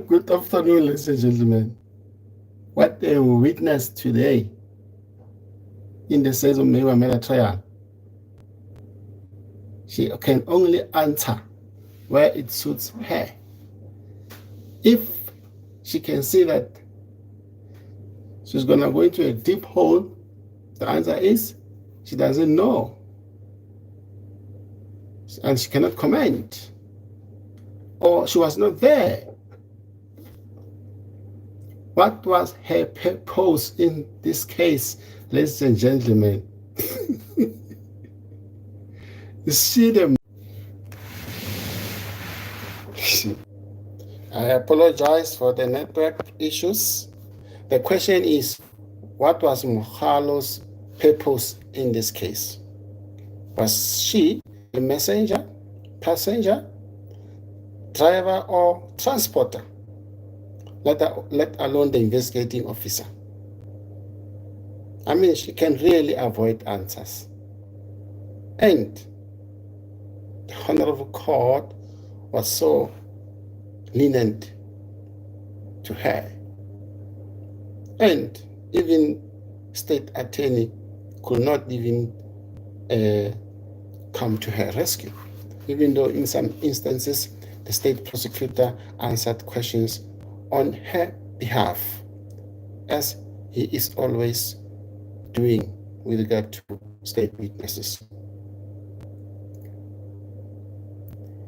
Good afternoon, ladies and gentlemen. What we witnessed today in the sense of Mela trial, she can only answer where it suits her. If she can see that she's going to go into a deep hole, the answer is she doesn't know. And she cannot comment. Or she was not there. What was her purpose in this case, ladies and gentlemen? Is she the... I apologize for the network issues. The question is, what was Mohalo's purpose in this case? Was she a messenger, passenger, driver, or transporter? Let alone the investigating officer. I mean, she can really avoid answers. And the Honorable Court was so lenient to her. And even state attorney could not even come to her rescue, even though in some instances the state prosecutor answered questions on her behalf, as he is always doing with regard to state witnesses.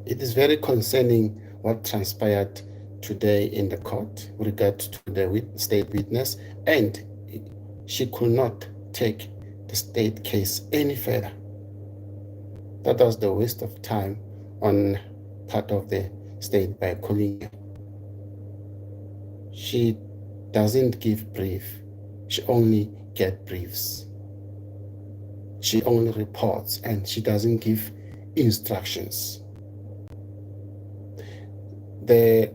It is very concerning what transpired today in the court with regard to the state witness, and she could not take the state case any further. That was the waste of time on part of the state by calling her. She doesn't give brief. She only gets briefs. She only reports, and she doesn't give instructions. The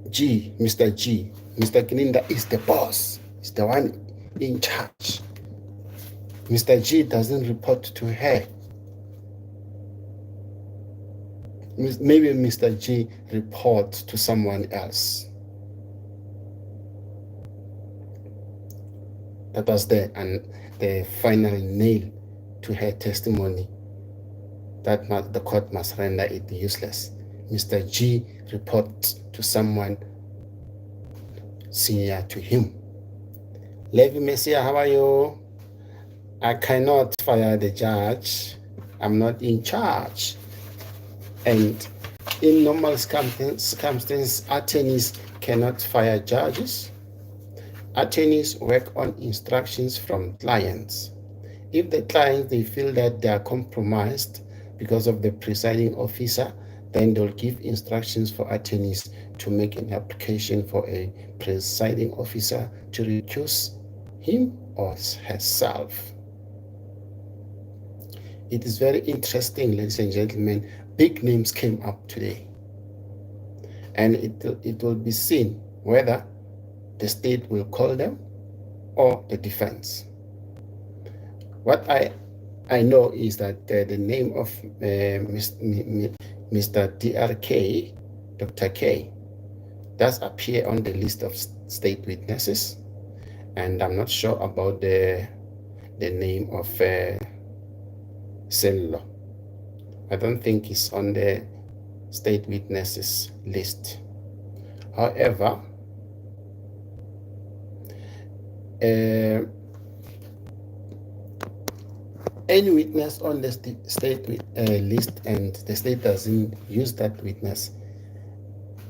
Mr. Gininda is the boss. He's the one in charge. Mr. G doesn't report to her. Maybe Mr. G reports to someone else. That was the final nail to her testimony. That the court must render it useless. Mr. G reports to someone senior to him. Levi Messiah, how are you? I cannot fire the judge. I'm not in charge. And in normal circumstances, attorneys cannot fire judges. Attorneys work on instructions from clients. If the clients, they feel that they are compromised because of the presiding officer, then they'll give instructions for attorneys to make an application for a presiding officer to recuse him or herself. It is very interesting, ladies and gentlemen. Big names came up today, and it will be seen whether the state will call them or the defense. What I know is that the name of Mr. DRK, Dr. K, does appear on the list of state witnesses, and I'm not sure about the name of Sello. I don't think it's on the state witnesses list. However, any witness on the state list and the state doesn't use that witness,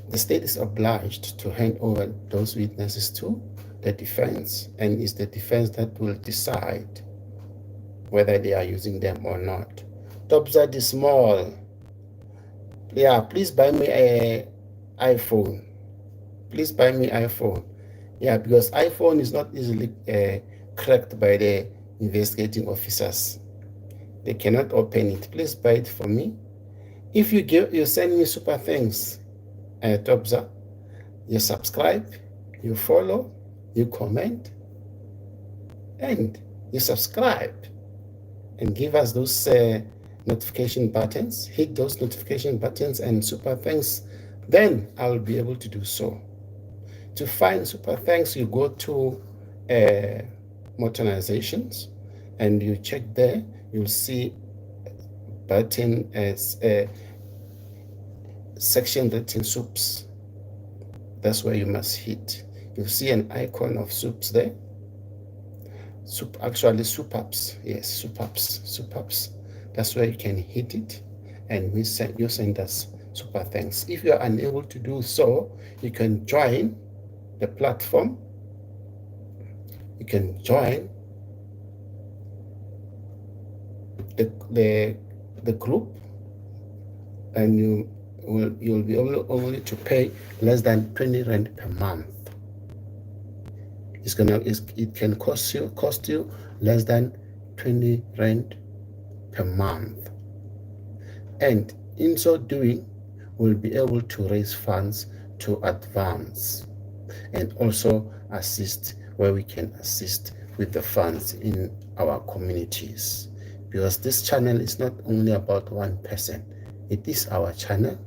the state is obliged to hand over those witnesses to the defense, and it's the defense that will decide whether they are using them or not. Topside is small. Yeah, please buy me an iPhone. Please buy me iPhone. Yeah, because iPhone is not easily cracked by the investigating officers. They cannot open it. Please buy it for me. If you send me super thanks, Topsa, you subscribe, you follow, you comment, and you subscribe, and give us those notification buttons, hit those notification buttons and super thanks, then I'll be able to do so. To find super thanks, you go to modernizations and you check there, you'll see button as section written soups. That's where you must hit. You'll see an icon of soups there. Actually soup ups. Yes, soup ups. That's where you can hit it and you send us super thanks. If you are unable to do so, you can join the platform. You can join the group, and you'll be able only to pay less than 20 rand per month. It can cost you less than 20 rand per month, and in so doing, we'll be able to raise funds to advance and also assist where we can assist with the funds in our communities, because this channel is not only about one person. It is our channel.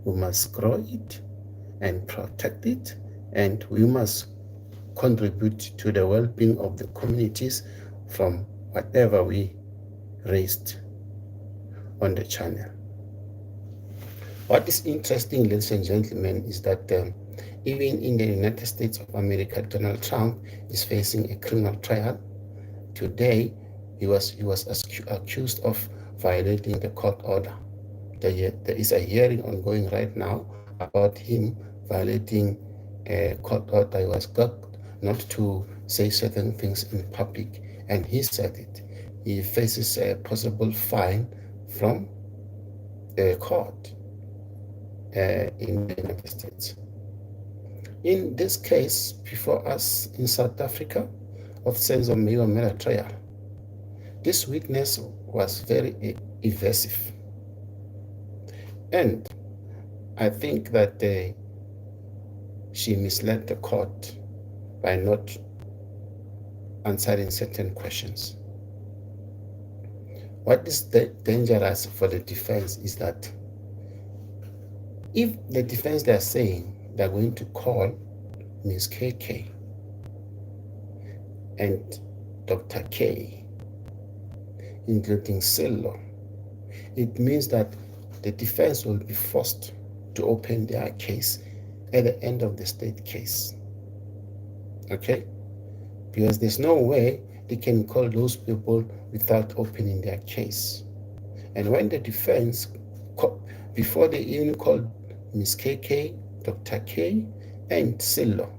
We must grow it and protect it, and we must contribute to the well-being of the communities from whatever we raised on the channel. What is interesting, ladies and gentlemen, is that even in the United States of America, Donald Trump is facing a criminal trial. Today, he was accused of violating the court order. There is a hearing ongoing right now about him violating a court order. He was got not to say certain things in public, and he said it. He faces a possible fine from a court in the United States. In this case, before us in South Africa, of Senzo Mela trial, this witness was very evasive. And I think that she misled the court by not answering certain questions. What is dangerous for the defense is that if the defense, they're saying they're going to call Ms. KK and Dr. K, including Sello, it means that the defense will be forced to open their case at the end of the state case. Okay? Because there's no way they can call those people without opening their case. And when the defense, before they even call Ms. KK, Dr. K, and Sello,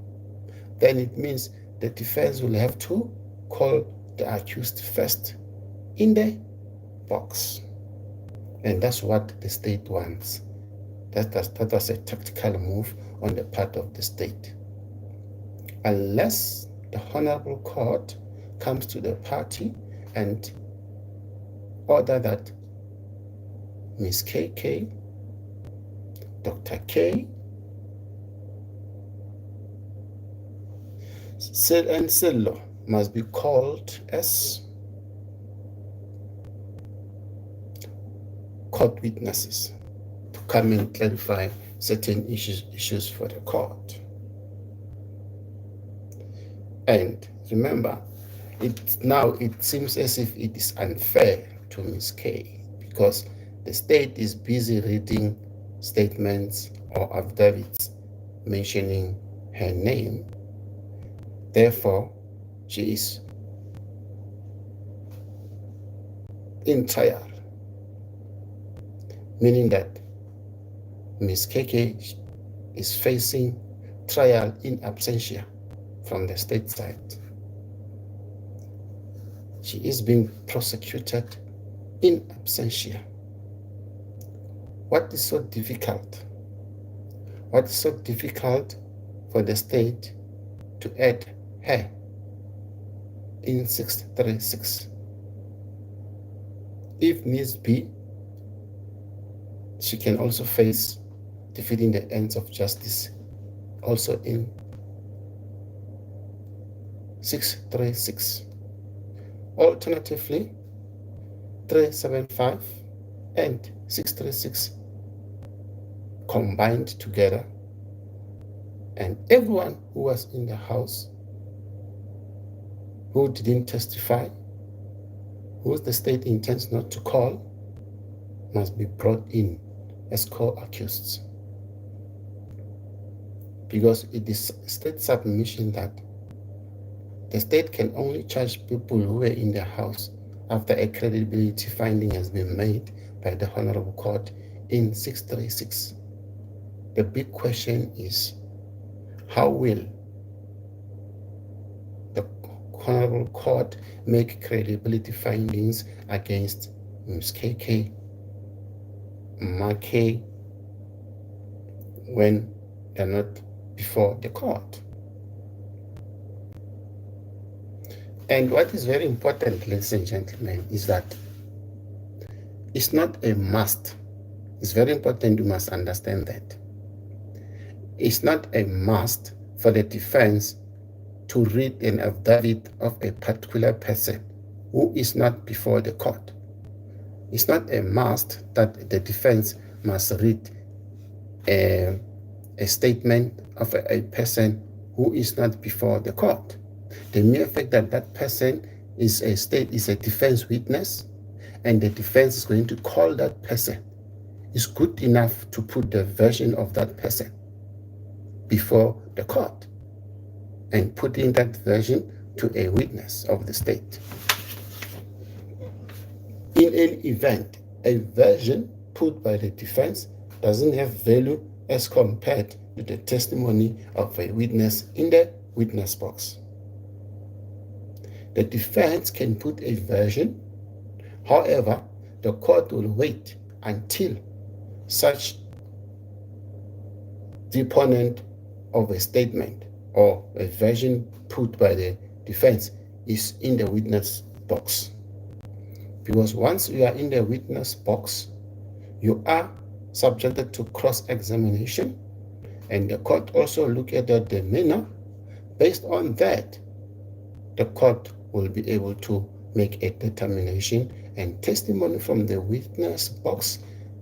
then it means the defense will have to call the accused first in the box. And that's what the state wants. That was a tactical move on the part of the state. Unless the Honorable Court comes to the party and order that Ms. KK, Dr. K, and Sello must be called as court witnesses to come and clarify certain issues for the court. And remember, it seems as if it is unfair to Ms. K, because the state is busy reading statements or affidavits mentioning her name. Therefore, she is in trial, meaning that Ms. KK is facing trial in absentia from the state side. She is being prosecuted in absentia. What is so difficult? What is so difficult for the state to add her in 636? If needs be, she can also face defeating the ends of justice also in 636. Alternatively, 375 and 636 combined together, and everyone who was in the house who didn't testify, who the state intends not to call, must be brought in as co-accused. Because it is state submission that the state can only charge people who were in the house after a credibility finding has been made by the Honorable Court in 636. The big question is, how will the Honorable Court make credibility findings against Ms. KK, K, when they're not before the court? And what is very important, ladies and gentlemen, is that it's not a must. It's very important, you must understand that. It's not a must for the defense to read an affidavit of a particular person who is not before the court. It's not a must that the defense must read a statement of a person who is not before the court. The mere fact that that person is a defense witness, and the defense is going to call that person, is good enough to put the version of that person before the court and putting that version to a witness of the state. In any event, a version put by the defense doesn't have value as compared to the testimony of a witness in the witness box. The defense can put a version, however, the court will wait until such deponent of a statement or a version put by the defense is in the witness box. Because once you are in the witness box, you are subjected to cross-examination, and the court also look at the demeanor. Based on that, the court will be able to make a determination, and testimony from the witness box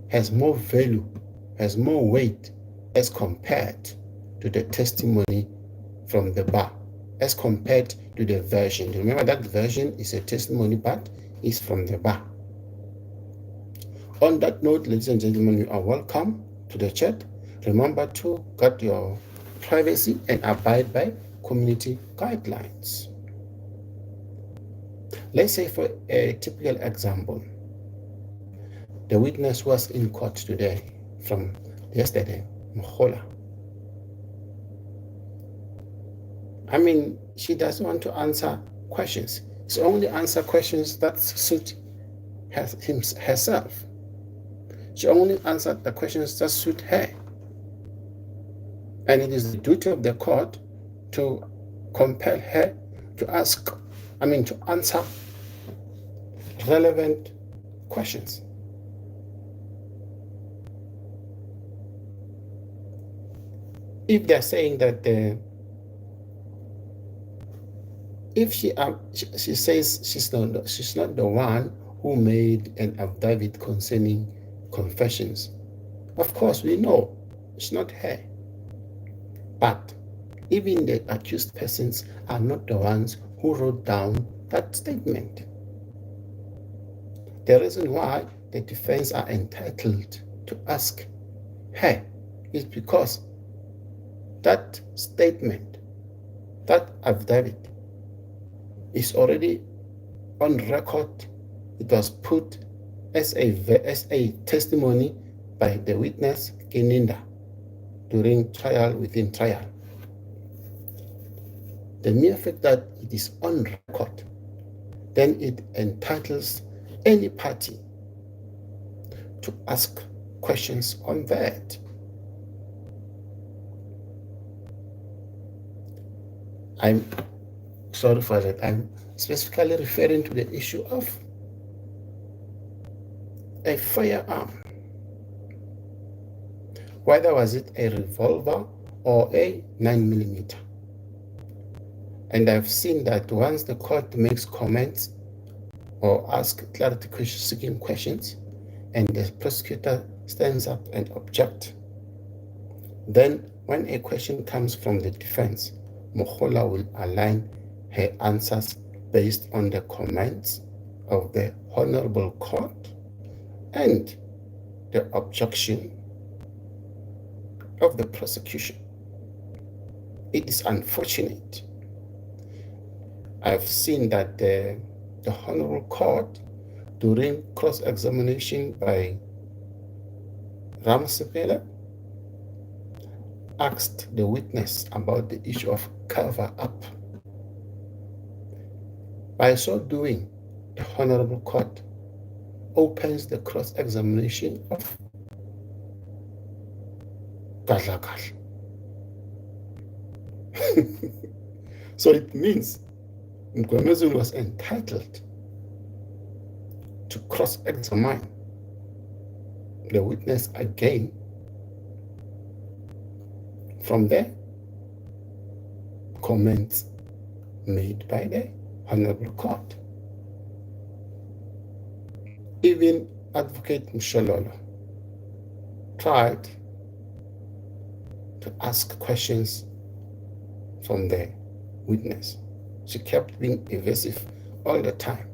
has more value, has more weight as compared to the testimony from the bar, as compared to the version. Remember that version is a testimony, but is from the bar. On that note, ladies and gentlemen, you are welcome to the chat. Remember to guard your privacy and abide by community guidelines. Let's say, for a typical example, the witness was in court today from yesterday, Mohola. I mean, she doesn't want to answer questions. She only answer questions that suit herself. She only answered the questions that suit her. And it is the duty of the court to compel her to answer relevant questions. If they're saying that if she says she's not the one who made an affidavit concerning confessions, of course we know it's not her. But even the accused persons are not the ones who wrote down that statement. The reason why the defense are entitled to ask her is because that statement, that affidavit, is already on record. It was put as a testimony by the witness gininda during trial, within trial. The mere fact that it is on record, then it entitles any party to ask questions on that. I'm sorry for that. I'm specifically referring to the issue of a firearm. Whether was it a revolver or a 9mm. And I've seen that once the court makes comments or asks clarity seeking questions, and the prosecutor stands up and objects, then when a question comes from the defense, Mohola will align her answers based on the comments of the Honorable Court and the objection of the prosecution. It is unfortunate. I've seen that the Honorable Court, during cross-examination by Ramsepela, asked the witness about the issue of cover-up. By so doing, the Honorable Court opens the cross-examination of Gadlakal. So it means Mgwemezulu was entitled to cross-examine the witness again from the comments made by the Honorable Court. Even Advocate Mshololo tried to ask questions from the witness. She kept being evasive all the time,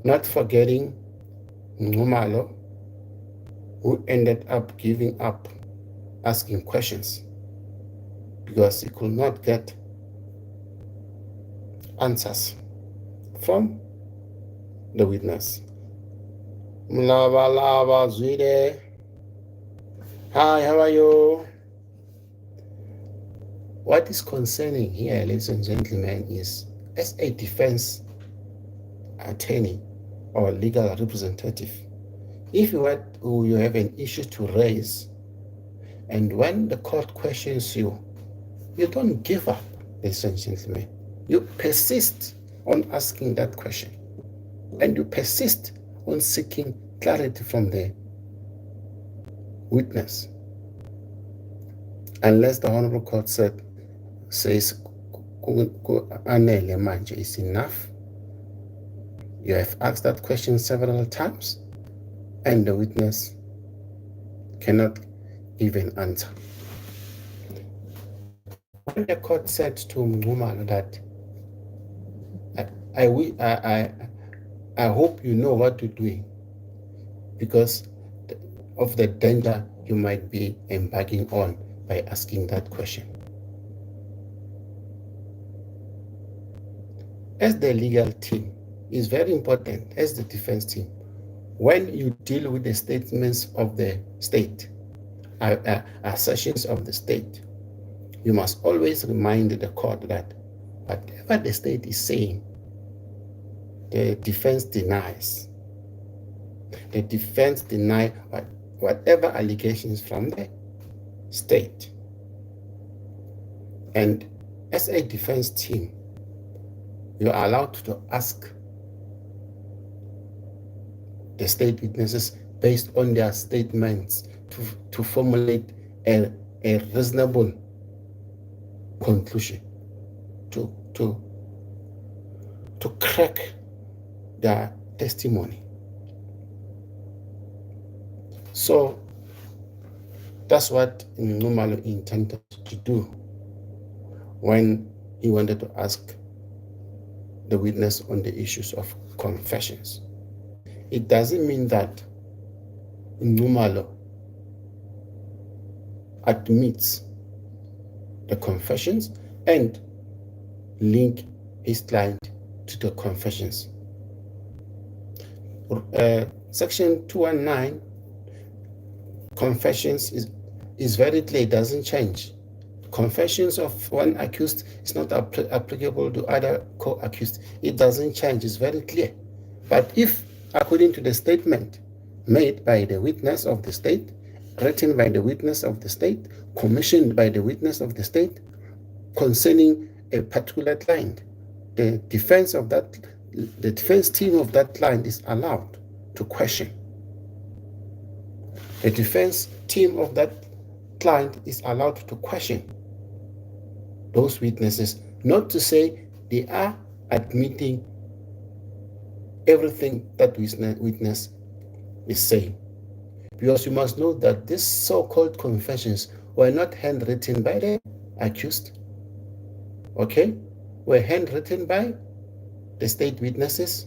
not forgetting Ngumalo, who ended up giving up asking questions because he could not get answers from the witness. Mlava Zwide. Hi, how are you? What is concerning here, ladies and gentlemen, is as a defense attorney or legal representative, if you have an issue to raise, and when the court questions you, you don't give up, ladies and gentlemen. You persist on asking that question, and you persist on seeking clarity from the witness. Unless the Honorable Court says anele manje is enough. You have asked that question several times, and the witness cannot give an answer. When the court said to Ngumalo that I hope you know what you're doing because of the danger you might be embarking on by asking that question. As the legal team, is very important, as the defense team, when you deal with the statements of the state, assertions of the state, you must always remind the court that whatever the state is saying, the defense denies. The defense denies whatever allegations from the state. And as a defense team, you are allowed to ask the state witnesses based on their statements to formulate a reasonable conclusion, to crack their testimony. So that's what Ngumalo intended to do when he wanted to ask the witness on the issues of confessions. It doesn't mean that Ngumalo admits the confessions and link his client to the confessions. Section 219, confessions is very clear, it doesn't change. Confessions of one accused is not applicable to other co-accused. It doesn't change, it's very clear. But if, according to the statement made by the witness of the state, written by the witness of the state, commissioned by the witness of the state, concerning a particular client, the defense team of that client is allowed to question. The defense team of that client is allowed to question those witnesses, not to say they are admitting everything that witness is saying. Because you must know that these so-called confessions were not handwritten by the accused, okay? Were handwritten by the state witnesses,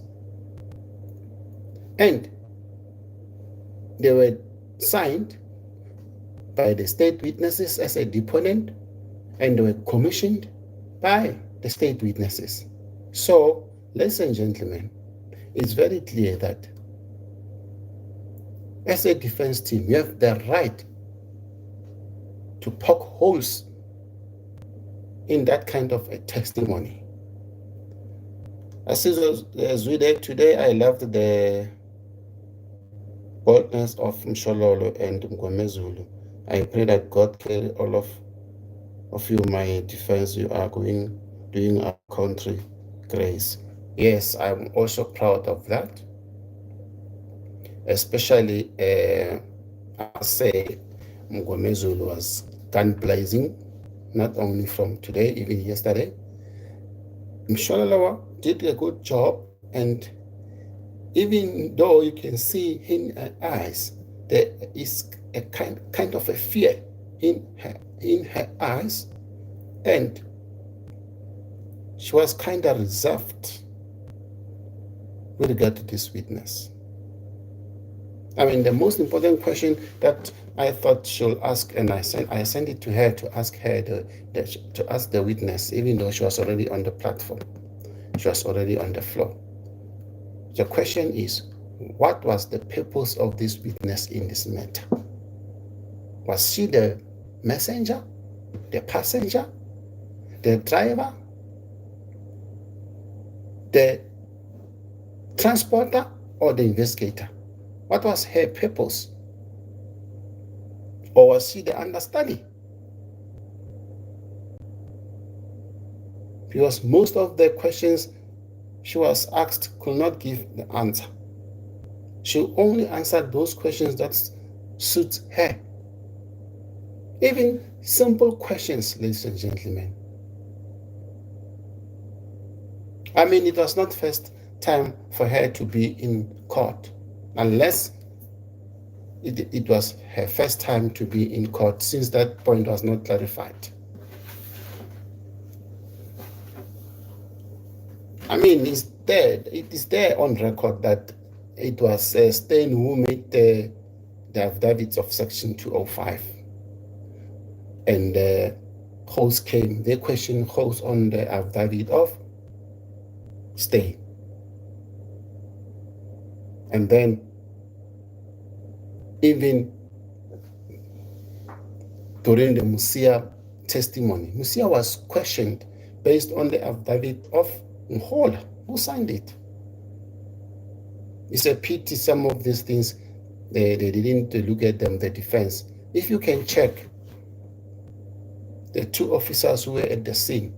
and they were signed by the state witnesses as a deponent, and they were commissioned by the state witnesses. So, ladies and gentlemen, it's very clear that as a defense team, you have the right to poke holes in that kind of a testimony. As we did today, I loved the boldness of Mshololo and Mgomezulu. I pray that God carry all of you, my defense. You are doing our country grace. Yes, I'm also proud of that. Especially, I say, Mgomezulu was gun blazing, not only from today, even yesterday. Mshololo did a good job, and even though you can see in her eyes, there is a kind of a fear in her eyes, and she was kind of reserved with regard to this witness. I mean, the most important question that I thought she'll ask, and I sent it to her to ask her to ask the witness, even though she was already on the platform, she was already on the floor. The question is, what was the purpose of this witness in this matter? Was she the messenger, the passenger, the driver, the transporter, or the investigator? What was her purpose? Or was she the understudy? Because most of the questions she was asked could not give the answer. She only answered those questions that suit her. Even simple questions, ladies and gentlemen. I mean, it was not first time for her to be in court, unless it was her first time to be in court, since that point was not clarified. I mean, it is there on record that it was Stein who made the affidavits of Section 205. And the host came, they questioned host on the affidavit of Stein. And then even during the Musia testimony, Musia was questioned based on the affidavit of Nhola, who signed it. It's a pity some of these things, they didn't look at them, the defense. If you can check the two officers who were at the scene,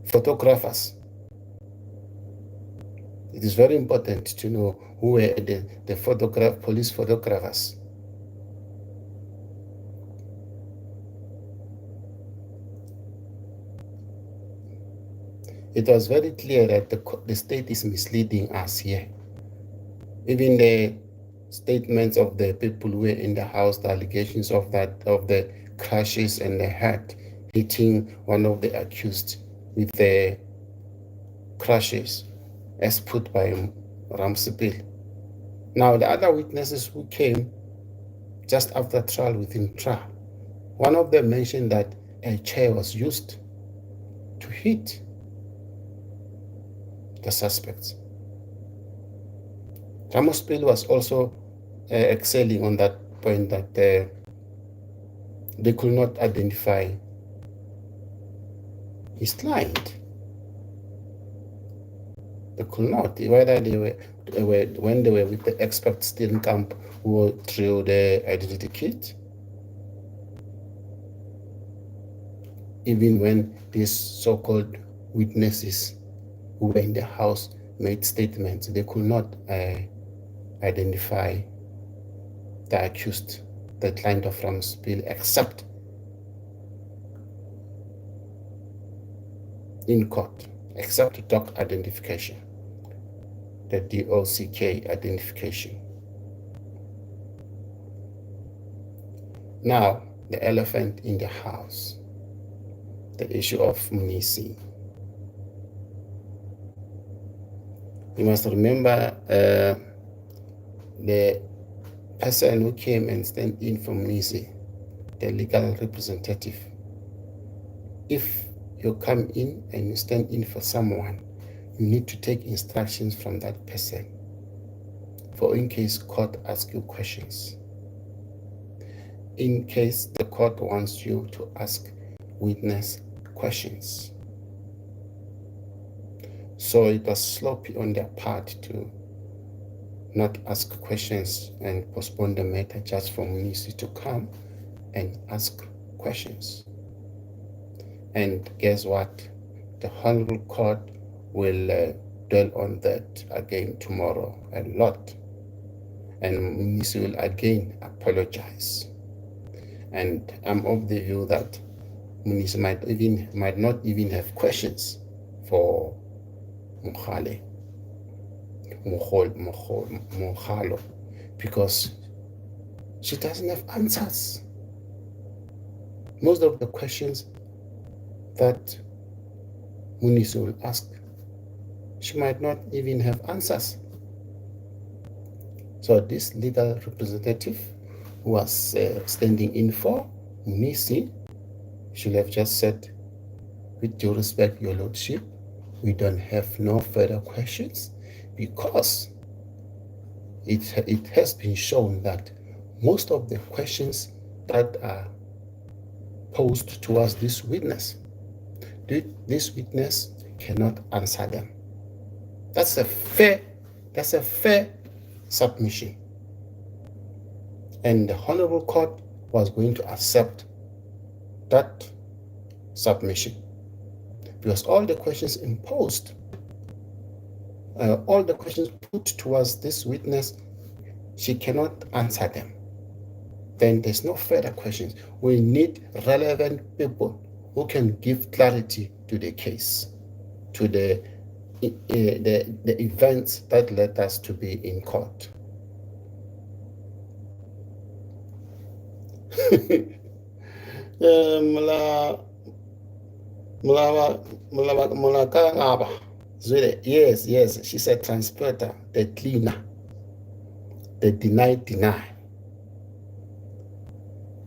photographers, it is very important to know who were the police photographers. It was very clear that the state is misleading us here. Even the statements of the people who were in the house, the allegations of the crashes and the head hitting one of the accused with the crashes, as put by Ramsipil. Now, the other witnesses who came just after trial, within trial, one of them mentioned that a chair was used to hit the suspects. Ramsipil was also excelling on that point, that they could not identify his client. They could not, whether they were when they were with the expert Steenkamp who drew the identity kit, even when these so-called witnesses who were in the house made statements, they could not identify the accused, the client of Ramsipil, except in court, except doc identification. the DOCK identification. Now, the elephant in the house, the issue of munisi. You must remember the person who came and stand in for munisi, the legal representative. If you come in and you stand in for someone, you need to take instructions from that person, for in case court asks you questions. In case the court wants you to ask witness questions. So it was sloppy on their part to not ask questions and postpone the matter just for munisi to come and ask questions. And guess what? The Honorable Court will dwell on that again tomorrow a lot. And munisi will again apologize. And I'm of the view that munisi might not even have questions for Mohalo, because she doesn't have answers. Most of the questions that munisi will ask, she might not even have answers. So this legal representative who was standing in for munisi should have just said, with due respect, Your Lordship, we don't have no further questions, because it has been shown that most of the questions that are posed towards this witness cannot answer them. That's a fair submission. And the Honorable Court was going to accept that submission, because all the questions imposed, all the questions put towards this witness, she cannot answer them. Then there's no further questions. We need relevant people who can give clarity to the case, to the events that led us to be in court. Yes, she said transporter, the cleaner, the deny.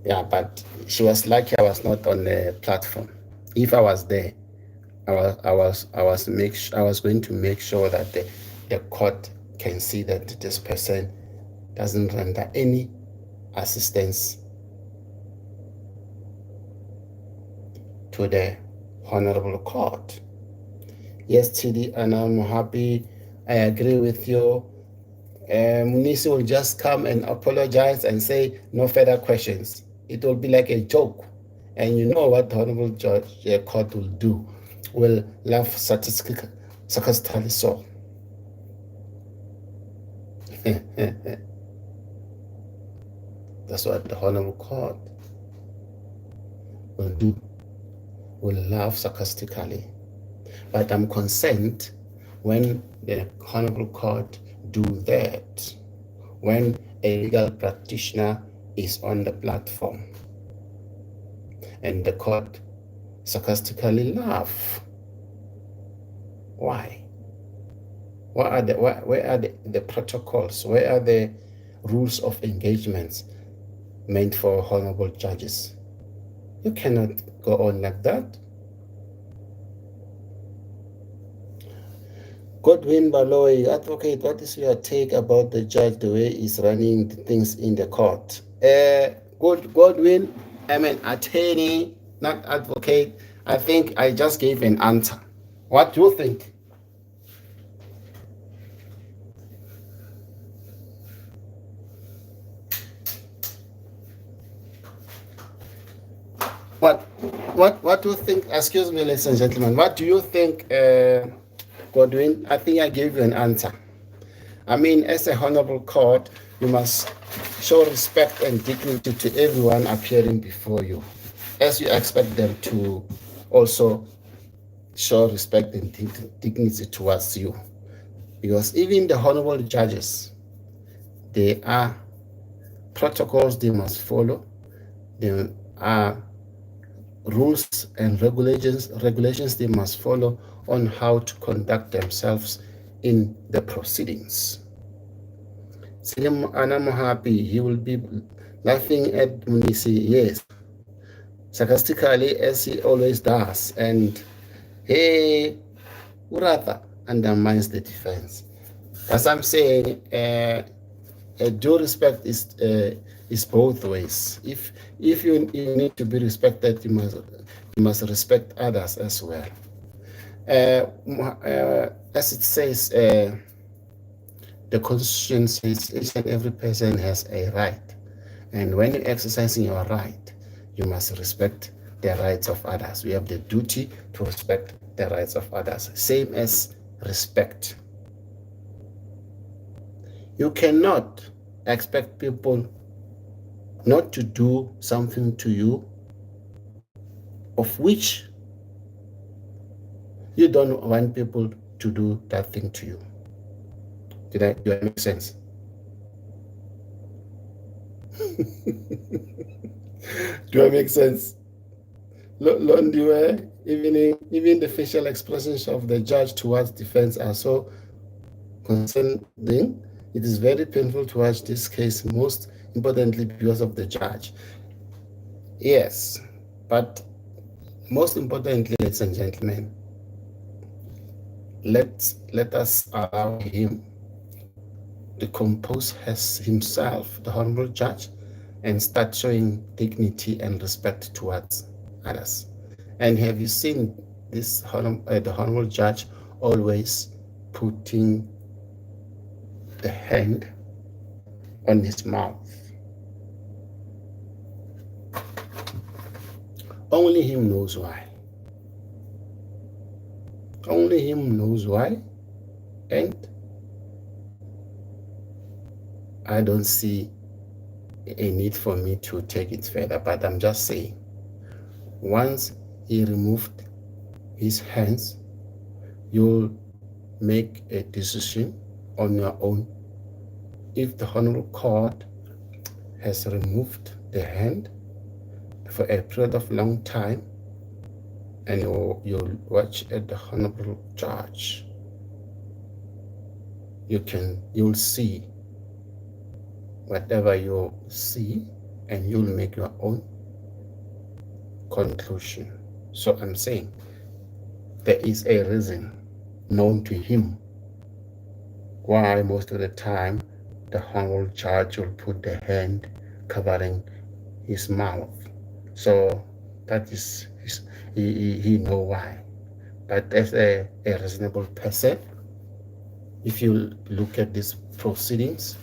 Yeah, but she was lucky I was not on the platform. If I was there, I was going to make sure that the court can see that this person doesn't render any assistance to the Honorable Court. Yes, Chidi, and I'm happy. I agree with you. Munisi will just come and apologize and say no further questions. It will be like a joke. And you know what the Honorable Court will do? Will laugh sarcastically so. That's what the Honorable Court will do. Will laugh sarcastically. But I'm concerned when the Honorable Court do that, when a legal practitioner is on the platform and the court sarcastically laugh. Why? Where are the protocols? Where are the rules of engagements meant for honorable judges? You cannot go on like that. Godwin Baloy, advocate, what is your take about the judge, the way he's running things in the court? Godwin, I'm an attorney, not advocate. I think I just gave an answer. What do you think? What do you think? Excuse me, ladies and gentlemen. What do you think, Godwin? I think I gave you an answer. I mean, as a honorable court, you must show respect and dignity to everyone appearing before you, as you expect them to also show respect and dignity towards you. Because even the honorable judges, there are protocols they must follow. There are rules and regulations they must follow on how to conduct themselves in the proceedings. Selim Anam happy, he will be laughing at Munisi, yes, sarcastically as he always does, and hey, Urata undermines the defense. As I'm saying, due respect is both ways. If you need to be respected, you must respect others as well. As it says, the Constitution says each and every person has a right, and when you're exercising your right, you must respect the rights of others. We have the duty to respect the rights of others, same as respect. You cannot expect people not to do something to you of which you don't want people to do that thing to you. Do I make sense? Do I make sense? Even the facial expressions of the judge towards defense are so concerning. It is very painful to watch this case, most importantly because of the judge. Yes, but most importantly, ladies and gentlemen, let us allow him to compose himself, the honorable judge, and start showing dignity and respect towards others. And have you seen this the honorable judge always putting the hand on his mouth? Only him knows why. Only him knows why. And I don't see a need for me to take it further, but I'm just saying, once he removed his hands, you'll make a decision on your own. If the Honorable Court has removed the hand for a period of long time, and you'll watch at the Honorable Judge, you'll see whatever you see, and you'll make your own conclusion. So I'm saying there is a reason known to him why most of the time the Honorable Judge will put the hand covering his mouth. So that is he know why. But as a reasonable person, if you look at these proceedings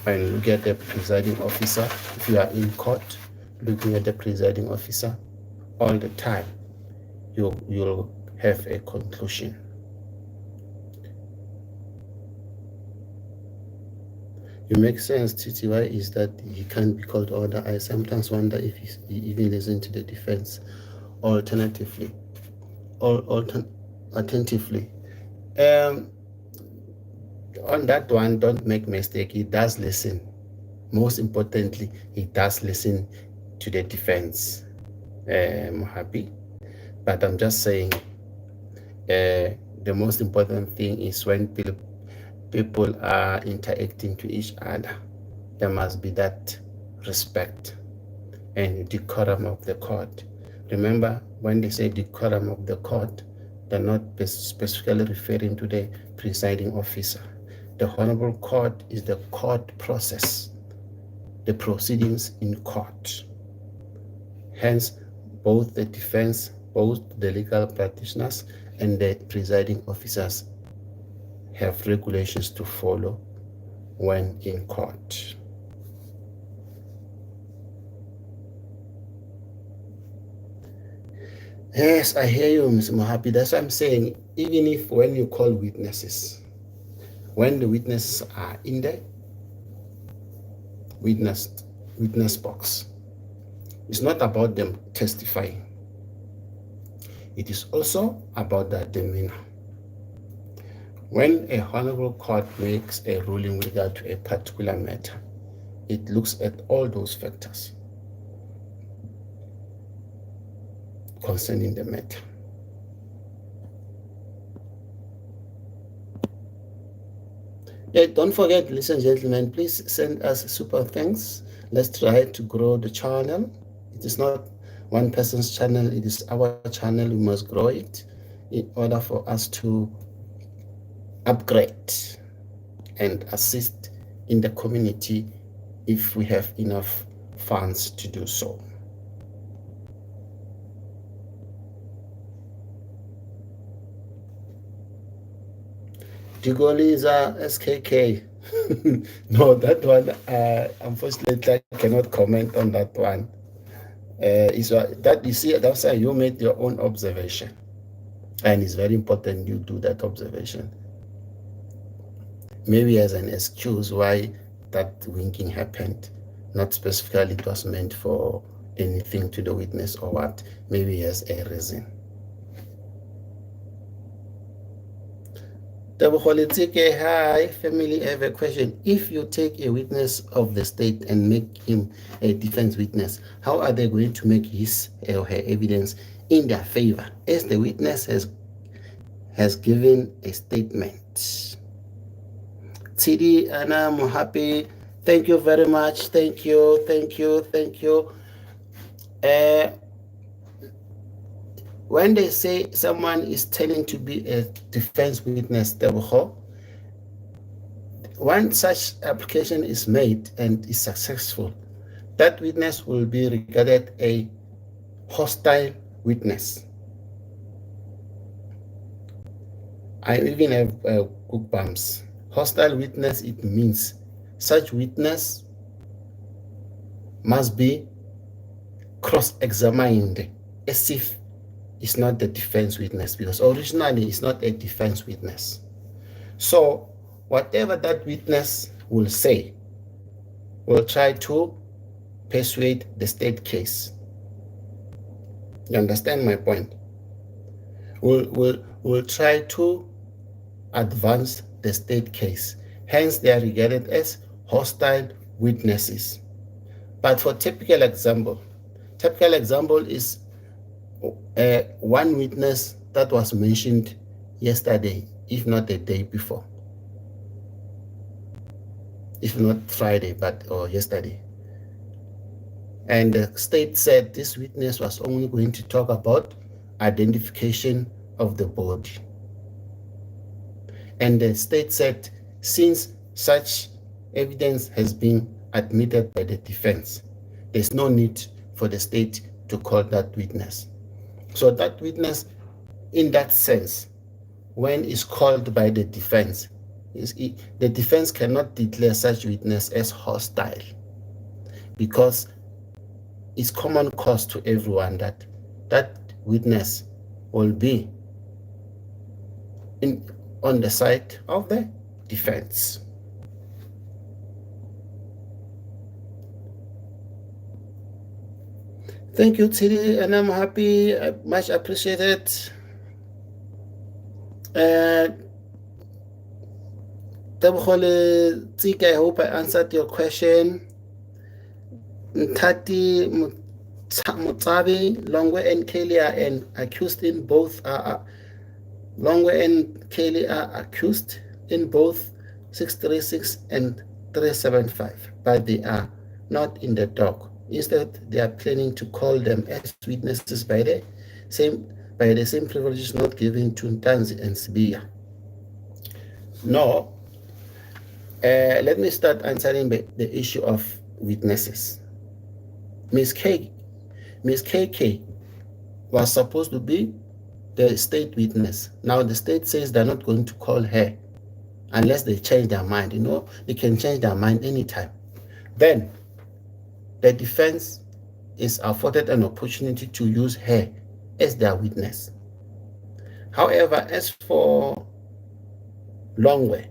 and look at the presiding officer, if you are in court looking at the presiding officer all the time, you'll have a conclusion. It makes sense, Titi. Why is that he can't be called order? I sometimes wonder if he even listens to the defense. Attentively. On that one, don't make mistake. He does listen. Most importantly, he does listen to the defense. I'm happy. But I'm just saying, the most important thing is when people are interacting to each other, there must be that respect and decorum of the court. Remember, when they say decorum of the court, they're not specifically referring to the presiding officer. The Honorable Court is the court process, the proceedings in court. Hence, both the defense, both the legal practitioners and the presiding officers have regulations to follow when in court. Yes, I hear you, Ms. Mohapi. That's what I'm saying. Even if when you call witnesses, when the witnesses are in the witness box, it's not about them testifying. It is also about their demeanor. When a honorable court makes a ruling with regard to a particular matter, it looks at all those factors concerning the matter. Yeah, don't forget, ladies and gentlemen, please send us super thanks. Let's try to grow the channel. It is not one person's channel, it is our channel. We must grow it in order for us to upgrade and assist in the community if we have enough funds to do so. Digoliza SKK. No, that one, unfortunately, I cannot comment on that one. That you see, that's why you made your own observation, and it's very important you do that observation. Maybe as an excuse why that winking happened, not specifically it was meant for anything to the witness or what. Maybe as a reason. Hi, family, I have a question. If you take a witness of the state and make him a defense witness, how are they going to make his or her evidence in their favor as the witness has given a statement? TD, and I'm happy. Thank you very much. Thank you. When they say someone is telling to be a defense witness, once such application is made and is successful, that witness will be regarded a hostile witness. I even have goosebumps. Hostile witness, it means such witness must be cross-examined as if it's not the defense witness, because originally it's not a defense witness. So whatever that witness will say will try to persuade the state case. You understand my point? Will try to advance the state case. Hence, they are regarded as hostile witnesses. But for typical example is one witness that was mentioned yesterday, if not the day before, if not Friday, or yesterday. And the state said this witness was only going to talk about identification of the body. And the state said, since such evidence has been admitted by the defense, there's no need for the state to call that witness. So that witness, in that sense, when it's called by the defense, the defense cannot declare such witness as hostile, because it's common cause to everyone that that witness will be on the side of the defense. Thank you, Tilly, and I'm happy, much appreciated. I hope I answered your question. Tati Mutsabi, Longwe and Kelly are accused in both. Longwe and Kelly are accused in both 636 and 375, but they are not in the dock. Instead, they are planning to call them as witnesses by the same privileges not given to Ntanzi and Sibiya. No. Let me start answering the issue of witnesses. Miss KK was supposed to be the state witness. Now the state says they're not going to call her unless they change their mind. They can change their mind anytime. Then the defense is afforded an opportunity to use her as their witness. However, as for Longwe,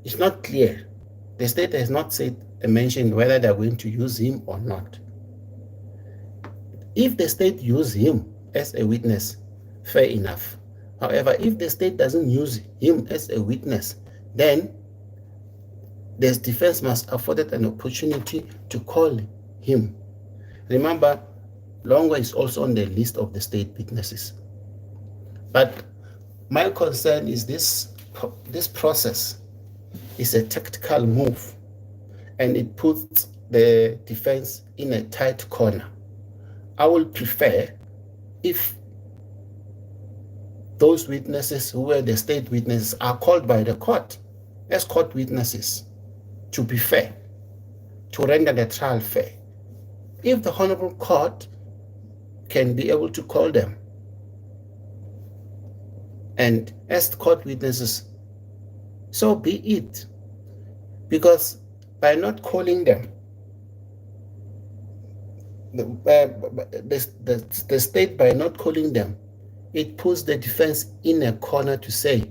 it's not clear. The state has not mentioned whether they're going to use him or not. If the state use him as a witness, fair enough. However, if the state doesn't use him as a witness, then the defense must afford an opportunity to call him. Remember, Longo is also on the list of the state witnesses. But my concern is this process is a tactical move, and it puts the defense in a tight corner. I will prefer if those witnesses who were the state witnesses are called by the court as court witnesses to be fair, to render the trial fair. If the Honorable Court can be able to call them and as court witnesses, so be it. Because by not calling them, the state, by not calling them, it puts the defense in a corner to say,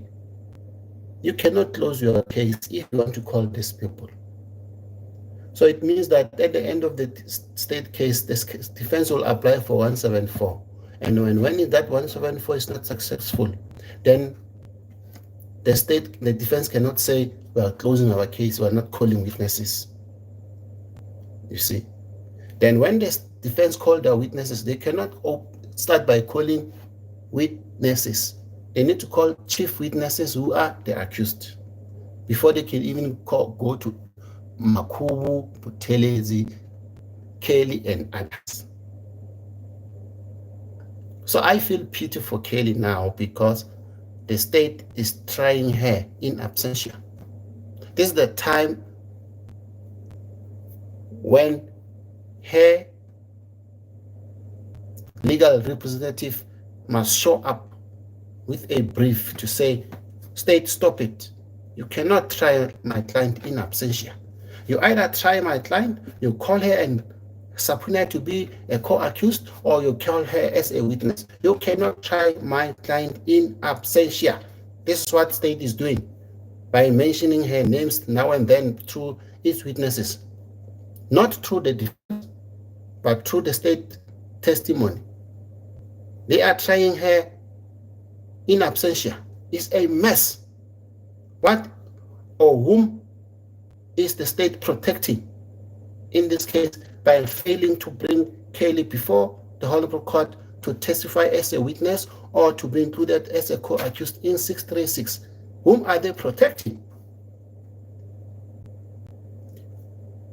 you cannot close your case if you want to call these people. So it means that at the end of the state case, the defense will apply for 174. And when that 174 is not successful, then the defense cannot say, we are closing our case, we are not calling witnesses. You see? Then when the defense called their witnesses, they cannot start by calling witnesses. They need to call chief witnesses who are the accused before they can even go to Makubu, Butelezi, Kelly, and others. So I feel pity for Kelly now because the state is trying her in absentia. This is the time when her legal representative must show up with a brief to say, state, stop it. You cannot try my client in absentia. You either try my client, you call her and subpoena to be a co-accused, or you call her as a witness. You cannot try my client in absentia. This is what state is doing by mentioning her names now and then through its witnesses. Not through the defense, but through the state testimony. They are trying her in absentia. It's a mess. What or whom is the state protecting in this case by failing to bring Kelly before the Honorable Court to testify as a witness or to be included as a co-accused in 636? Whom are they protecting?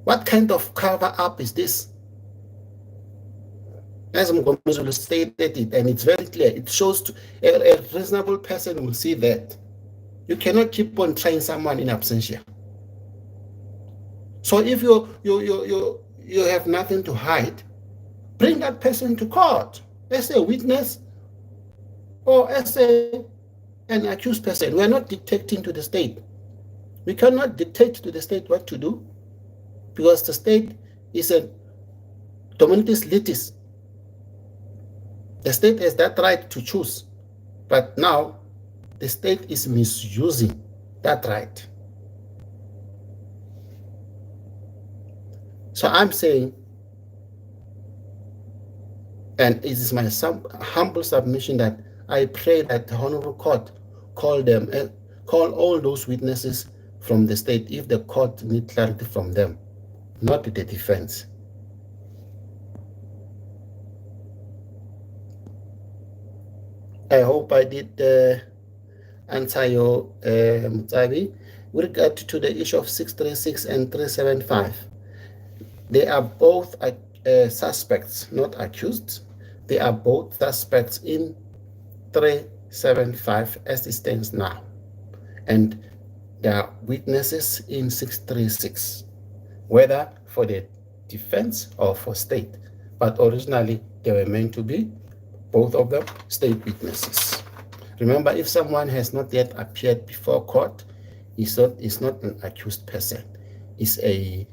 What kind of cover-up is this? As Mgomezulu stated it, and it's very clear, it shows to a reasonable person will see that. You cannot keep on trying someone in absentia. So if you have nothing to hide, bring that person to court as a witness or as an accused person. We are not dictating to the state. We cannot dictate to the state what to do because the state is a dominatus litis. The state has that right to choose, but now the state is misusing that right. So I'm saying, and it is my humble submission that I pray that the Honorable Court call all those witnesses from the state if the court needs clarity from them, not the defense. I hope I did answer your Mutsabi. With regard to the issue of 636 and 375, they are both suspects, not accused. They are both suspects in 375 as it stands now. And they are witnesses in 636, whether for the defense or for state. But originally, they were meant to be, both of them, state witnesses. Remember, if someone has not yet appeared before court, is not an accused person, is a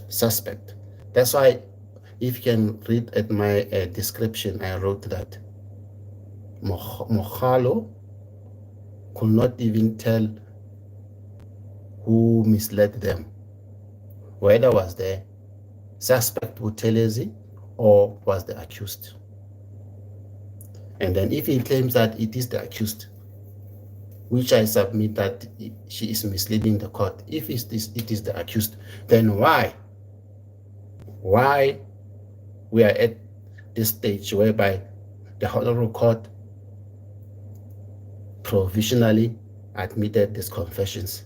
suspect. That's why, if you can read at my description, I wrote that Mohalo could not even tell who misled them, whether was the suspect Butelezi or was the accused. And then if he claims that it is the accused, which I submit that she is misleading the court, if it is the accused, then why we are at this stage whereby the Honorable Court provisionally admitted these confessions?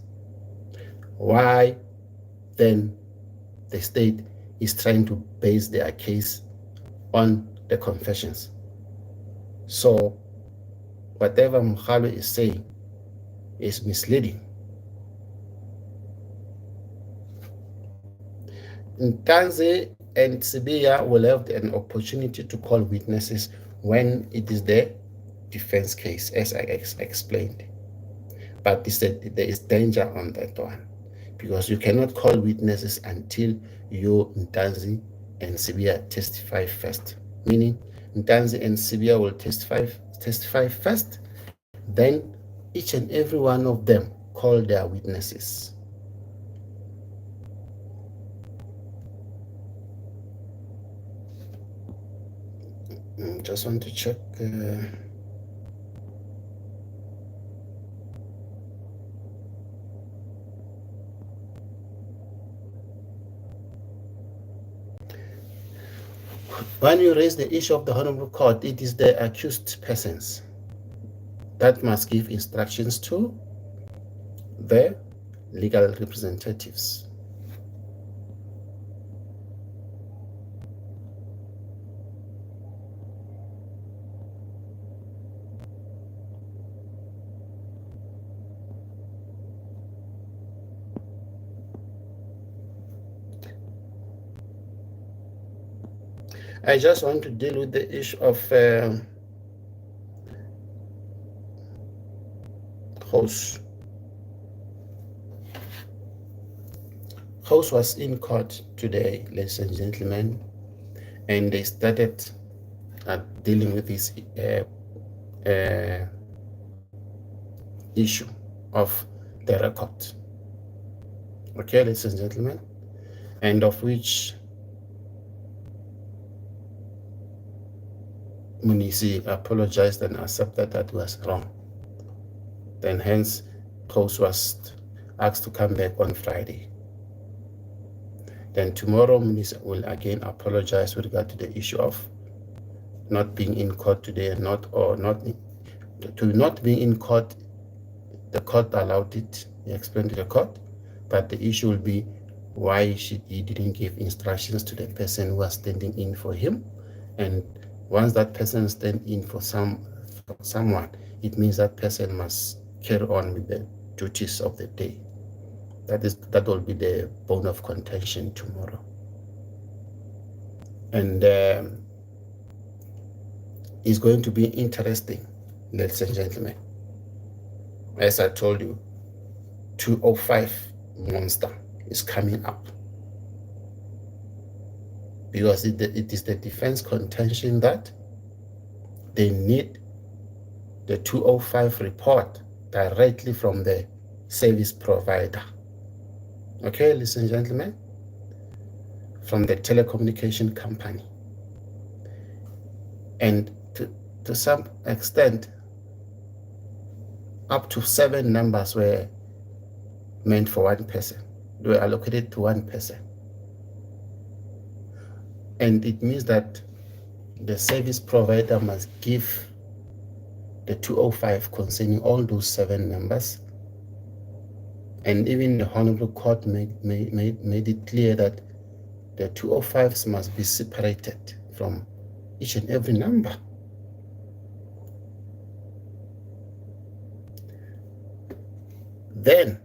Why then the state is trying to base their case on the confessions? So whatever Mkhalo is saying is misleading. Ntanzi and Sibiya will have an opportunity to call witnesses when it is the defense case, as I explained. But there is danger on that one, because you cannot call witnesses until you, Ntanzi and Sibiya, testify first. Meaning, Ntanzi and Sibiya will testify first, then each and every one of them call their witnesses. Just want to check. When you raise the issue of the Honorable Court, it is the accused persons that must give instructions to the legal representatives. I just want to deal with the issue of House. House was in court today, ladies and gentlemen, and they started dealing with this issue of the record. Okay, ladies and gentlemen, and of which Munisi apologized and accepted that was wrong. Then hence, House was asked to come back on Friday. Then tomorrow, Munisi will again apologize with regard to the issue of not being in court today and not being in court. The court allowed it. He explained to the court, but the issue will be why he didn't give instructions to the person who was standing in for him. And once that person stands in for someone, it means that person must carry on with the duties of the day. That will be the bone of contention tomorrow. And it's going to be interesting, ladies and gentlemen. As I told you, 205 monster is coming up, because it is the defense contention that they need the 205 report directly from the service provider. Okay, ladies and gentlemen, from the telecommunication company. And to some extent, up to 7 numbers were meant for one person. They were allocated to one person. And it means that the service provider must give the 205 concerning all those 7 numbers. And even the Honorable Court made it clear that the 205s must be separated from each and every number. Then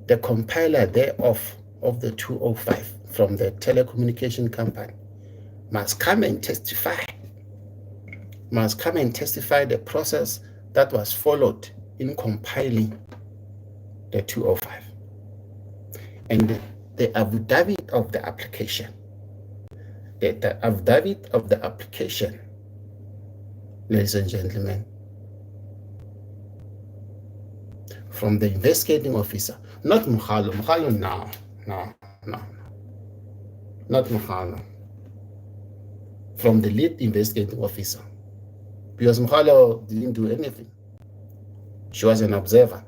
the compiler thereof of the 205 from the telecommunication company must come and testify the process that was followed in compiling the 205. And the affidavit of the application. The affidavit of the application, ladies and gentlemen, from the investigating officer, not Mkhalo. Mkhalo, no. Not Mkhalo. From the lead investigating officer. because Mkhalo didn't do anything. She was an observer.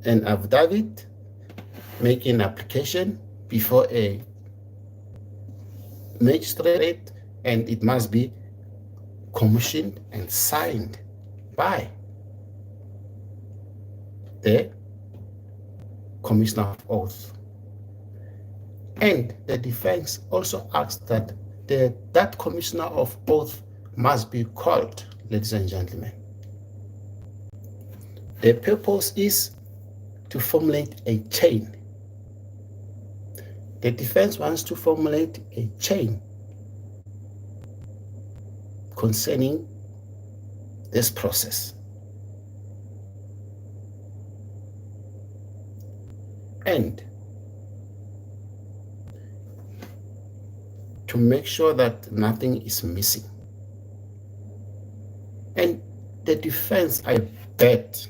An affidavit, making an application before a magistrate, and it must be commissioned and signed by the commissioner of oath. And the defense also asked that that commissioner of oath must be called, ladies and gentlemen. The purpose is to formulate a chain. The defense wants to formulate a chain concerning this process. And to make sure that nothing is missing. And the defense, I bet,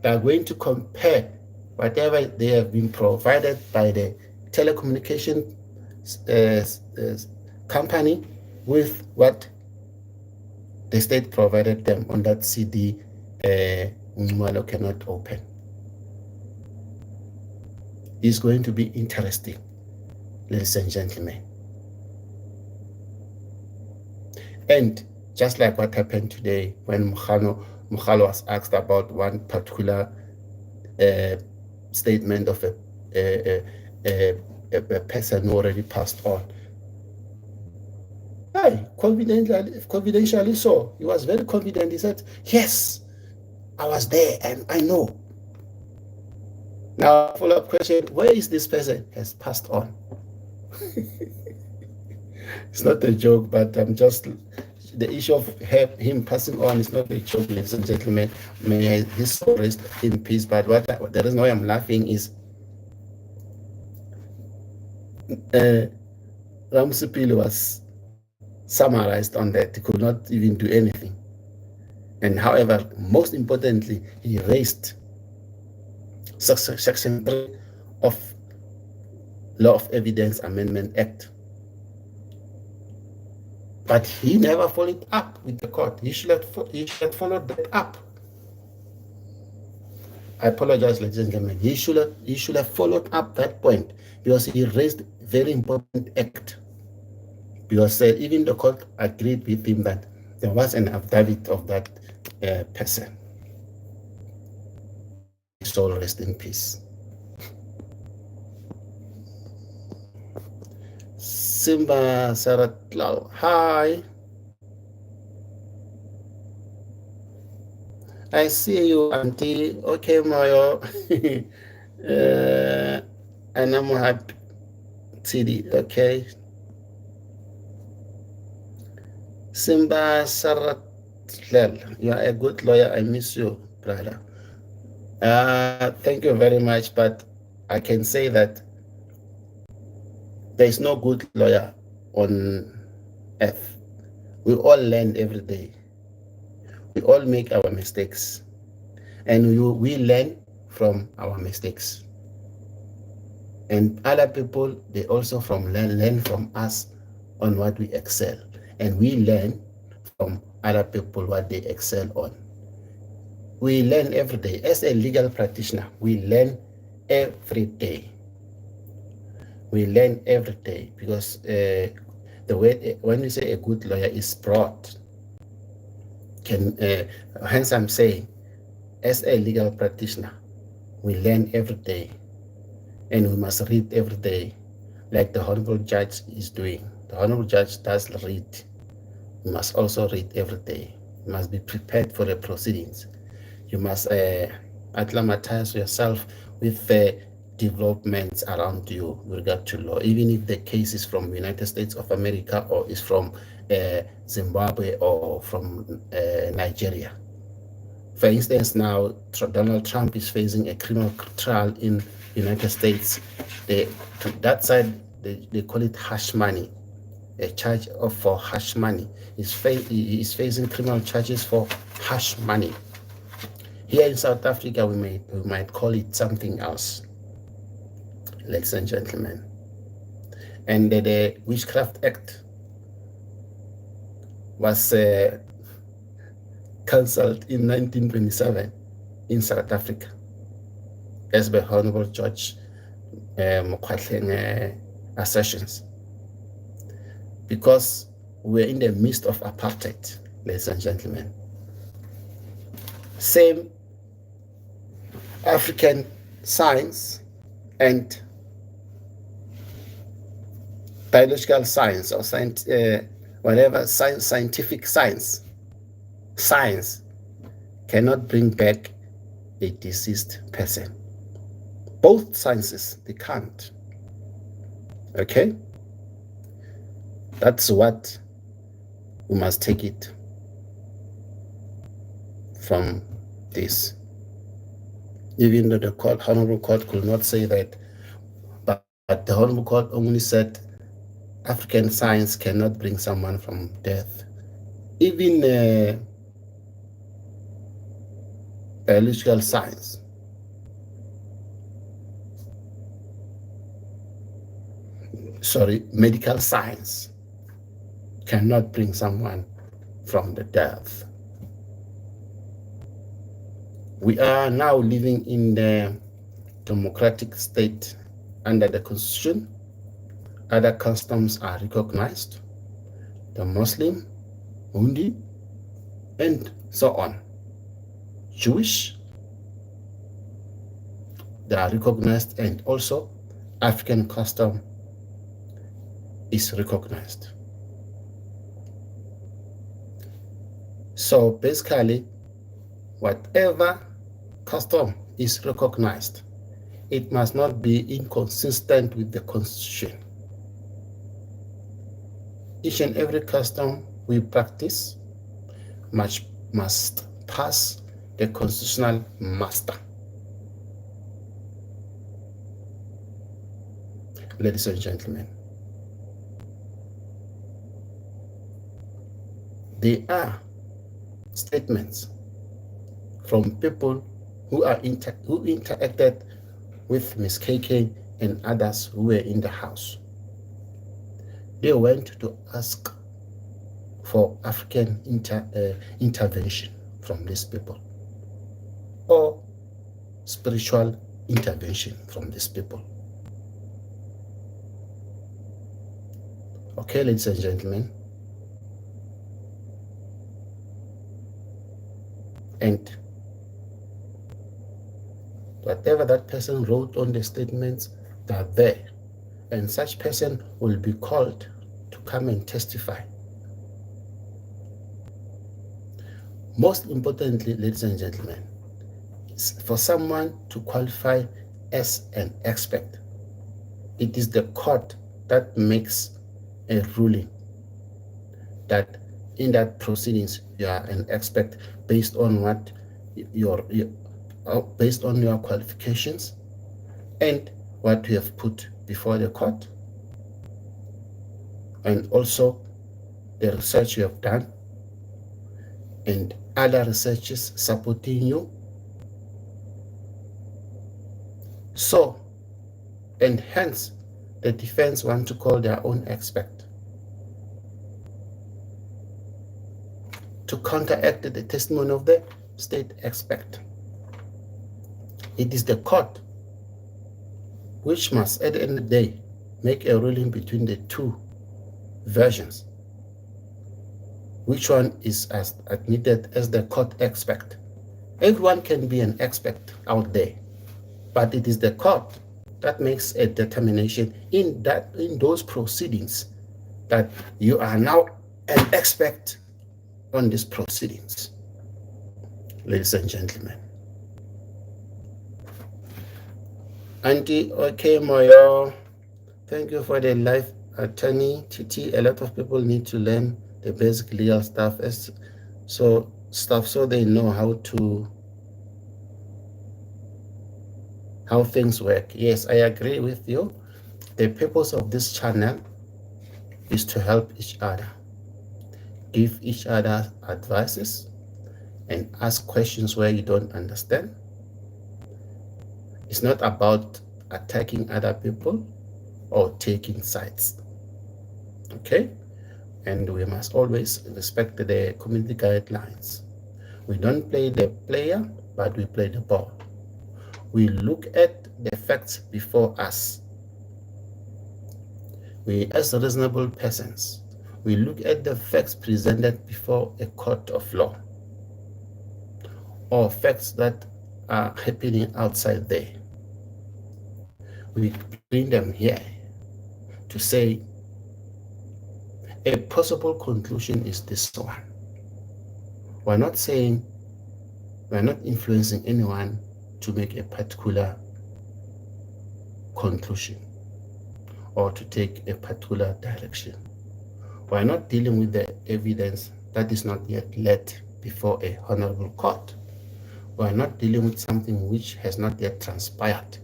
they are going to compare whatever they have been provided by the telecommunication company with what the state provided them on that CD Umalo cannot open. It's going to be interesting, ladies and gentlemen. And just like what happened today when Mkhalo was asked about one particular statement of a person who already passed on. Confidentially so. He was very confident. He said, yes, I was there and I know. Now, follow-up question, where is this person? Has passed on. It's not a joke, but I'm just, the issue of him passing on is not a joke, ladies and gentlemen. May his soul rest in peace. But the reason why I'm laughing is Ramsipili was summarized on that. He could not even do anything. And however, most importantly, he raised Section 3 of Law of Evidence Amendment Act. But he never followed up with the court. He should have followed that up. I apologize, ladies and gentlemen. He should have followed up that point because he raised very important act. Because even the court agreed with him that there was an affidavit of that person. His soul rest in peace. Simba Saratlal, hi. I see you, Auntie. Okay, Mayo. And I'm happy. TD, okay. Simba Saratlal, you are a good lawyer. I miss you, brother. Thank you very much, but I can say that there is no good lawyer on earth. We all learn every day. We all make our mistakes. And we learn from our mistakes. And other people, they also learn from us on what we excel. And we learn from other people what they excel on. We learn every day. As a legal practitioner, we learn every day. We learn every day because the way when we say a good lawyer is broad. Hence I'm saying, as a legal practitioner, we learn every day, and we must read every day, like the honorable judge is doing. The honorable judge does read. You must also read every day. You must be prepared for the proceedings. You must acclimatize yourself with the developments around you with regard to law, even if the case is from the United States of America or is from Zimbabwe or from Nigeria. For instance, now Donald Trump is facing a criminal trial in the United States. That side, they call it hush money, a charge for hush money. He is facing criminal charges for hush money. Here in South Africa, we might call it something else, ladies and gentlemen. And the Witchcraft Act was cancelled in 1927 in South Africa, as by Honorable Judge Mokwatleng assertions, because we're in the midst of apartheid, ladies and gentlemen. Same African science and biological science or scientific science cannot bring back a deceased person. Both sciences, they can't. Okay? That's what we must take it from this. Even though the Honorable Court could not say that, but the Honorable Court only said African science cannot bring someone from death. Even biological science, medical science cannot bring someone from the death. We are now living in the democratic state under the Constitution. Other customs are recognized, the Muslim, Hundi, and so on. Jewish, they are recognized, and also African custom is recognized. So basically, whatever custom is recognized, it must not be inconsistent with the Constitution. Each and every custom we practice must pass the constitutional muster. Ladies and gentlemen, there are statements from people who interacted with Ms. KK and others who were in the house. They went to ask for African intervention from these people, or spiritual intervention from these people. Okay, ladies and gentlemen. And whatever that person wrote on the statements, they are there. And such person will be called to come and testify. Most importantly, ladies and gentlemen, for someone to qualify as an expert, it is the court that makes a ruling that in that proceedings you are an expert based on what based on your qualifications and what you have put before the court, and also the research you have done and other researchers supporting you. So, and hence the defense want to call their own expert to counteract the testimony of the state expert. It is the court which must, at the end of the day, make a ruling between the two versions. Which one is admitted as the court expert? Everyone can be an expert out there, but it is the court that makes a determination in those proceedings that you are now an expert on these proceedings. Ladies and gentlemen. Auntie OK Moyo, thank you for the life attorney. TT, a lot of people need to learn the basic legal stuff so they know how things work. Yes, I agree with you. The purpose of this channel is to help each other, give each other advices, and ask questions where you don't understand. It's not about attacking other people or taking sides. Okay? and we must always respect the community guidelines. We don't play the player, but we play the ball. We look at the facts before us. We, as reasonable persons, we look at the facts presented before a court of law, or facts that are happening outside there. We bring them here to say a possible conclusion is this one. We're not saying, we're not influencing anyone to make a particular conclusion or to take a particular direction. We're not dealing with the evidence that is not yet led before a honorable court. We're not dealing with something which has not yet transpired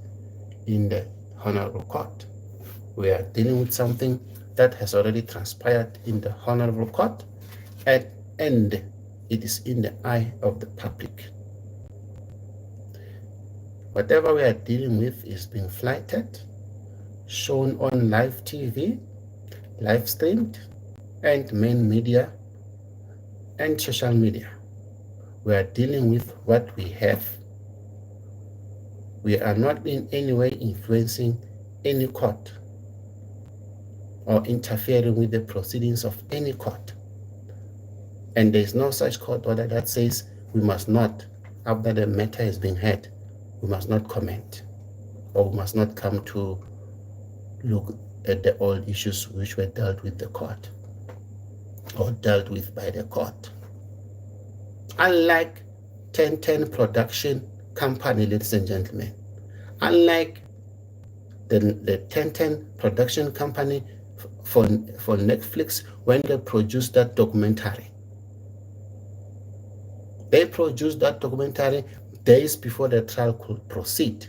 in the honorable court. We are dealing with something that has already transpired in the honorable court, and it is in the eye of the public. Whatever we are dealing with is being flighted, shown on live TV, live streamed, and main media and social media. We are dealing with what we have. We are not in any way influencing any court or interfering with the proceedings of any court. And there is no such court order that says we must not, after the matter is being heard, we must not comment, or we must not come to look at the old issues which were dealt with the court or dealt with by the court. Unlike 1010 Production Company, ladies and gentlemen, unlike the 1010 Production Company for Netflix, when they produced that documentary, they produced that documentary days before the trial could proceed.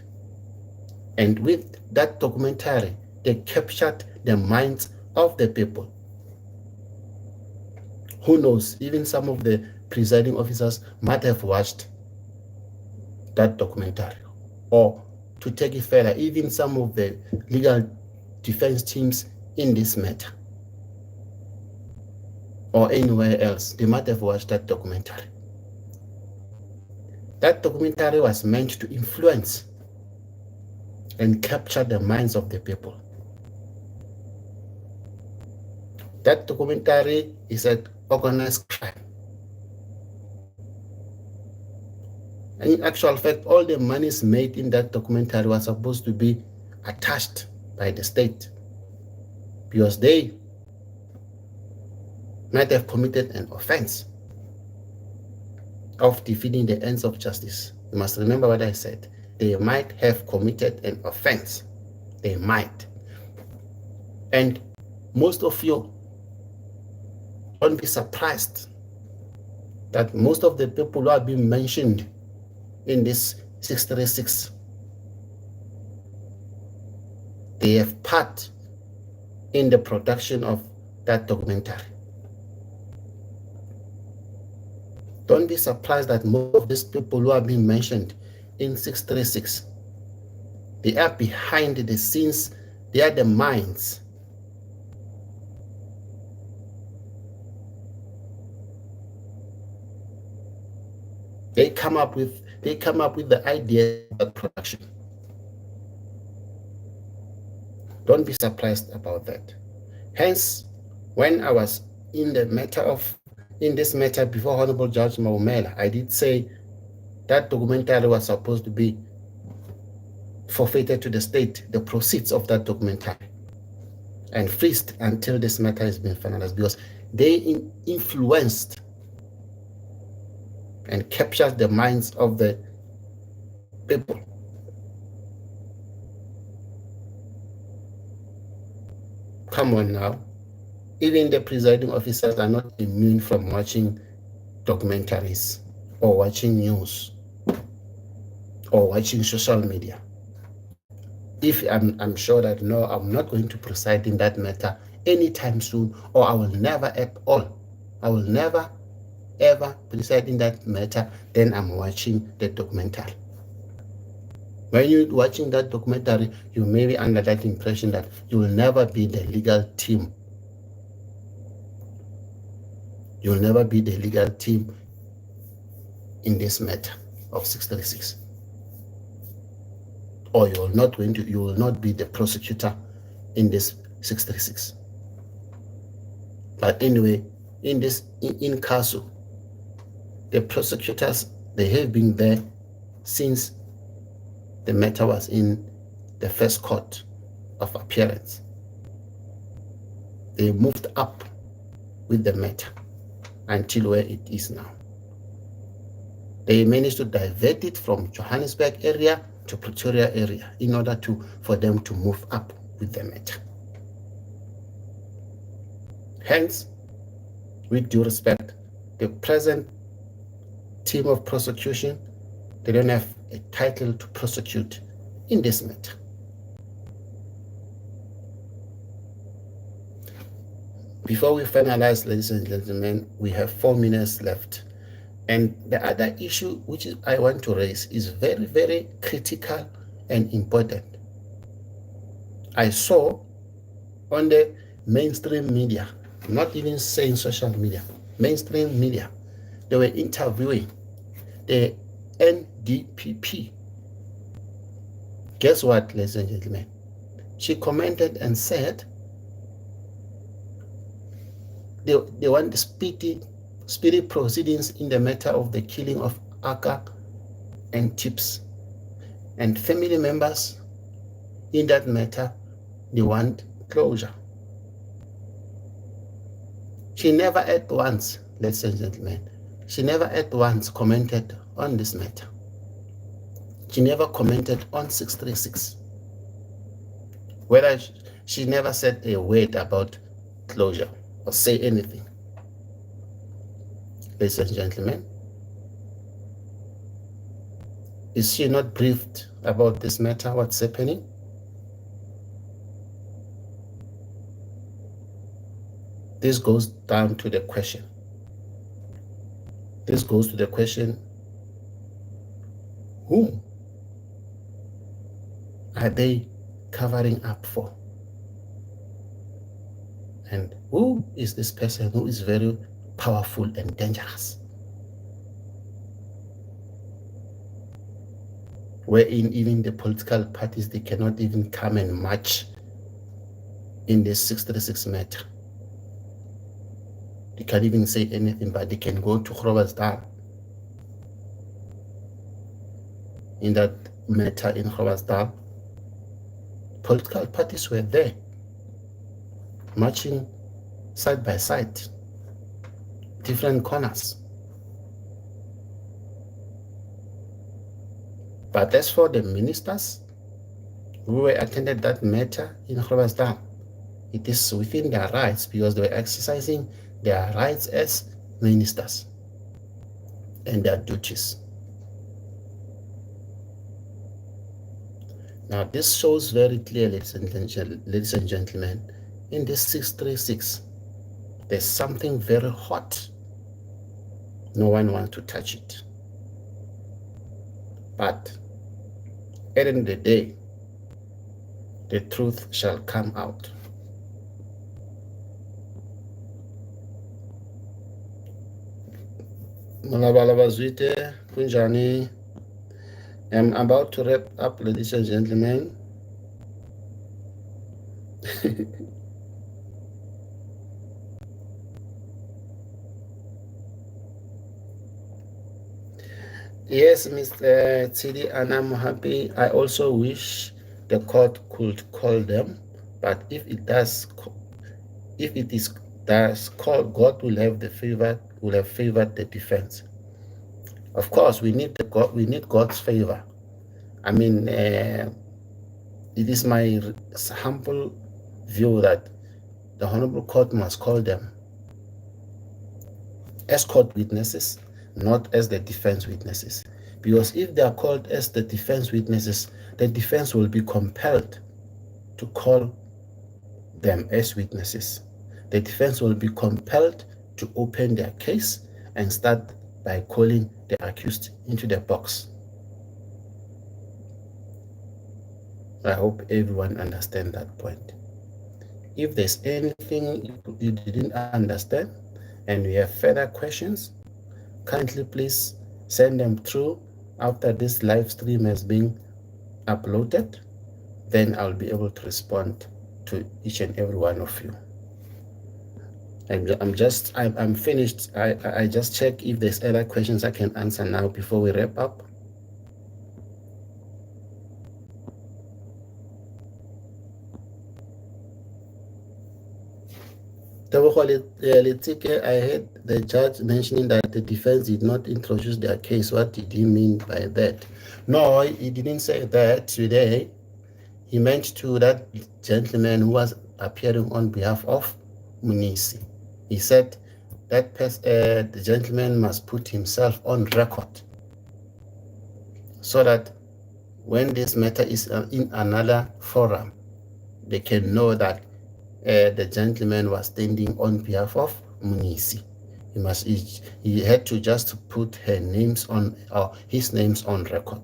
And with that documentary, they captured the minds of the people. Who knows, even some of the presiding officers might have watched that documentary. Or to take it further, even some of the legal defense teams in this matter or anywhere else, they might have watched that documentary. That documentary was meant to influence and capture the minds of the people. That documentary is an organized crime. And in actual fact, all the monies made in that documentary was supposed to be attached by the state, because they might have committed an offense of defeating the ends of justice. You must remember what I said. They might have committed an offense. They might. And most of you, don't be surprised that most of the people who are being mentioned in this 636, they have part in the production of that documentary. Don't be surprised that most of these people who are being mentioned in 636, they are behind the scenes, they are the minds. They come up with the idea of production. Don't be surprised about that. Hence, when I was in this matter before Honorable Judge Maumela, I did say that documentary was supposed to be forfeited to the state, the proceeds of that documentary, and freezed until this matter has been finalized, because they influenced and captured the minds of the people. Come on now. Even the presiding officers are not immune from watching documentaries or watching news or watching social media. If I'm sure that no, I'm not going to preside in that matter anytime soon, or I will never at all. I will never ever preside in that matter, then I'm watching the documentary. When you're watching that documentary, you may be under that impression that you will never be the legal team You will never be the legal team in this matter of 636. Or you will not be the prosecutor in this 636. But anyway, in casu, the prosecutors, they have been there since the matter was in the first court of appearance. They moved up with the matter until where it is now. They managed to divert it from Johannesburg area to Pretoria area in order for them to move up with the matter. Hence, with due respect, the present team of prosecution, they don't have a title to prosecute in this matter. Before we finalize, ladies and gentlemen, we have 4 minutes left. And the other issue which I want to raise is very, very critical and important. I saw on the mainstream media, not even saying social media, mainstream media, they were interviewing the NDPP. Guess what, ladies and gentlemen? She commented and said they want the speedy proceedings in the matter of the killing of Aka and Tips. And family members in that matter, they want closure. She never at once, ladies and gentlemen, she never at once commented on this matter. She never commented on 636. Whether she never said a word about closure or say anything. Ladies and gentlemen, is she not briefed about this matter, what's happening? This goes down to the question. This goes to the question, whom are they covering up for? And who is this person who is very powerful and dangerous? Wherein even the political parties, they cannot even come and march in this 636 matter. They can't even say anything, but they can go to Groblersdal. In that matter in Groblersdal, political parties were there, marching side by side, different corners. But as for the ministers who attended that matter in Groblersdal, it is within their rights because they were exercising their rights as ministers and their duties. Now, this shows very clearly, ladies and gentlemen, in this 636, there's something very hot. No one wants to touch it. But at the end of the day, the truth shall come out. Malabalabazwite, Kunjani. I'm about to wrap up, ladies and gentlemen. Yes, Mr. Tsidi, and I'm happy. I also wish the court could call them, but if it is called, God will have favored the defense. Of course, we need God's favor. I mean, it is my humble view that the Honorable Court must call them as court witnesses, not as the defense witnesses. Because if they are called as the defense witnesses, the defense will be compelled to call them as witnesses. The defense will be compelled to open their case and start by calling the accused into the box. I hope everyone understands that point. If there's anything you didn't understand and we have further questions, kindly please send them through after this live stream has been uploaded. Then I'll be able to respond to each and every one of you. I'm finished. I just check if there's other questions I can answer now before we wrap up. I heard the judge mentioning that the defense did not introduce their case. What did he mean by that? No, he didn't say that today. He meant to that gentleman who was appearing on behalf of Munisi. He said that the gentleman must put himself on record so that when this matter is in another forum, they can know that the gentleman was standing on behalf of Munisi. He had to just put her names on, or his names on record.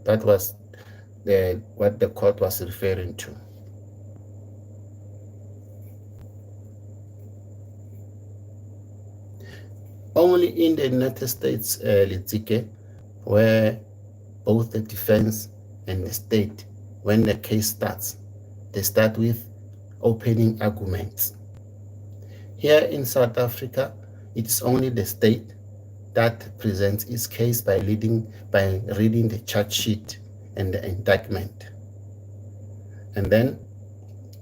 That was what the court was referring to. Only in the United States, Litsike, where both the defense and the state, when the case starts, they start with opening arguments. Here in South Africa, it is only the state that presents its case by reading the charge sheet and the indictment, and then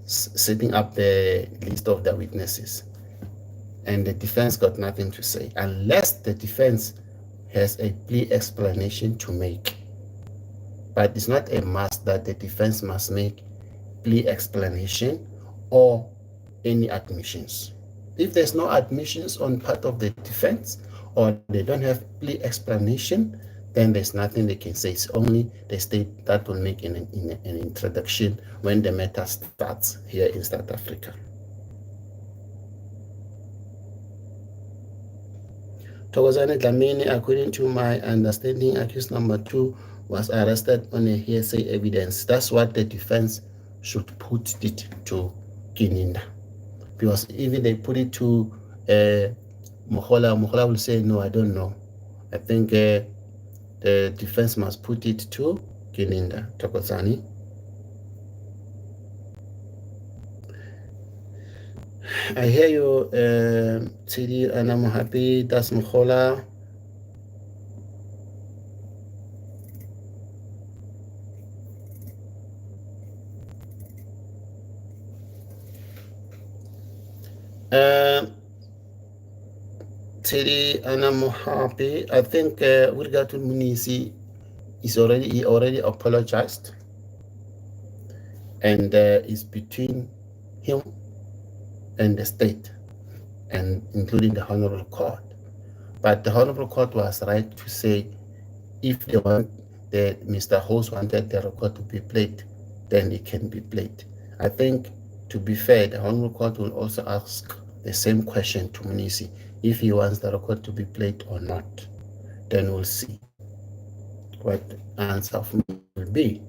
setting up the list of the witnesses. And the defense got nothing to say unless the defense has a plea explanation to make. But it's not a must that the defense must make plea explanation or any admissions. If there's no admissions on part of the defense or they don't have plea explanation, then there's nothing they can say. It's only the state that will make an introduction when the matter starts here in South Africa. Thokozane Dlamini, according to my understanding, accused number 2 was arrested on a hearsay evidence. That's what the defense should put it to Gininda. Because if they put it to Mohola will say, no, I don't know. I think the defense must put it to Gininda. Thokozani. I hear you, Tidi, and I'm happy. That's Mohola. Teddy, and I'm happy. I think with regard to Munisi, he already apologized, and it's between him and the state, and including the Honorable Court. But the Honorable Court was right to say if they want Mr. Host wanted the record to be played, then it can be played. I think, to be fair, the Honorable Court will also ask the same question to Munisi, if he wants the record to be played or not. Then we'll see what answer of me will be.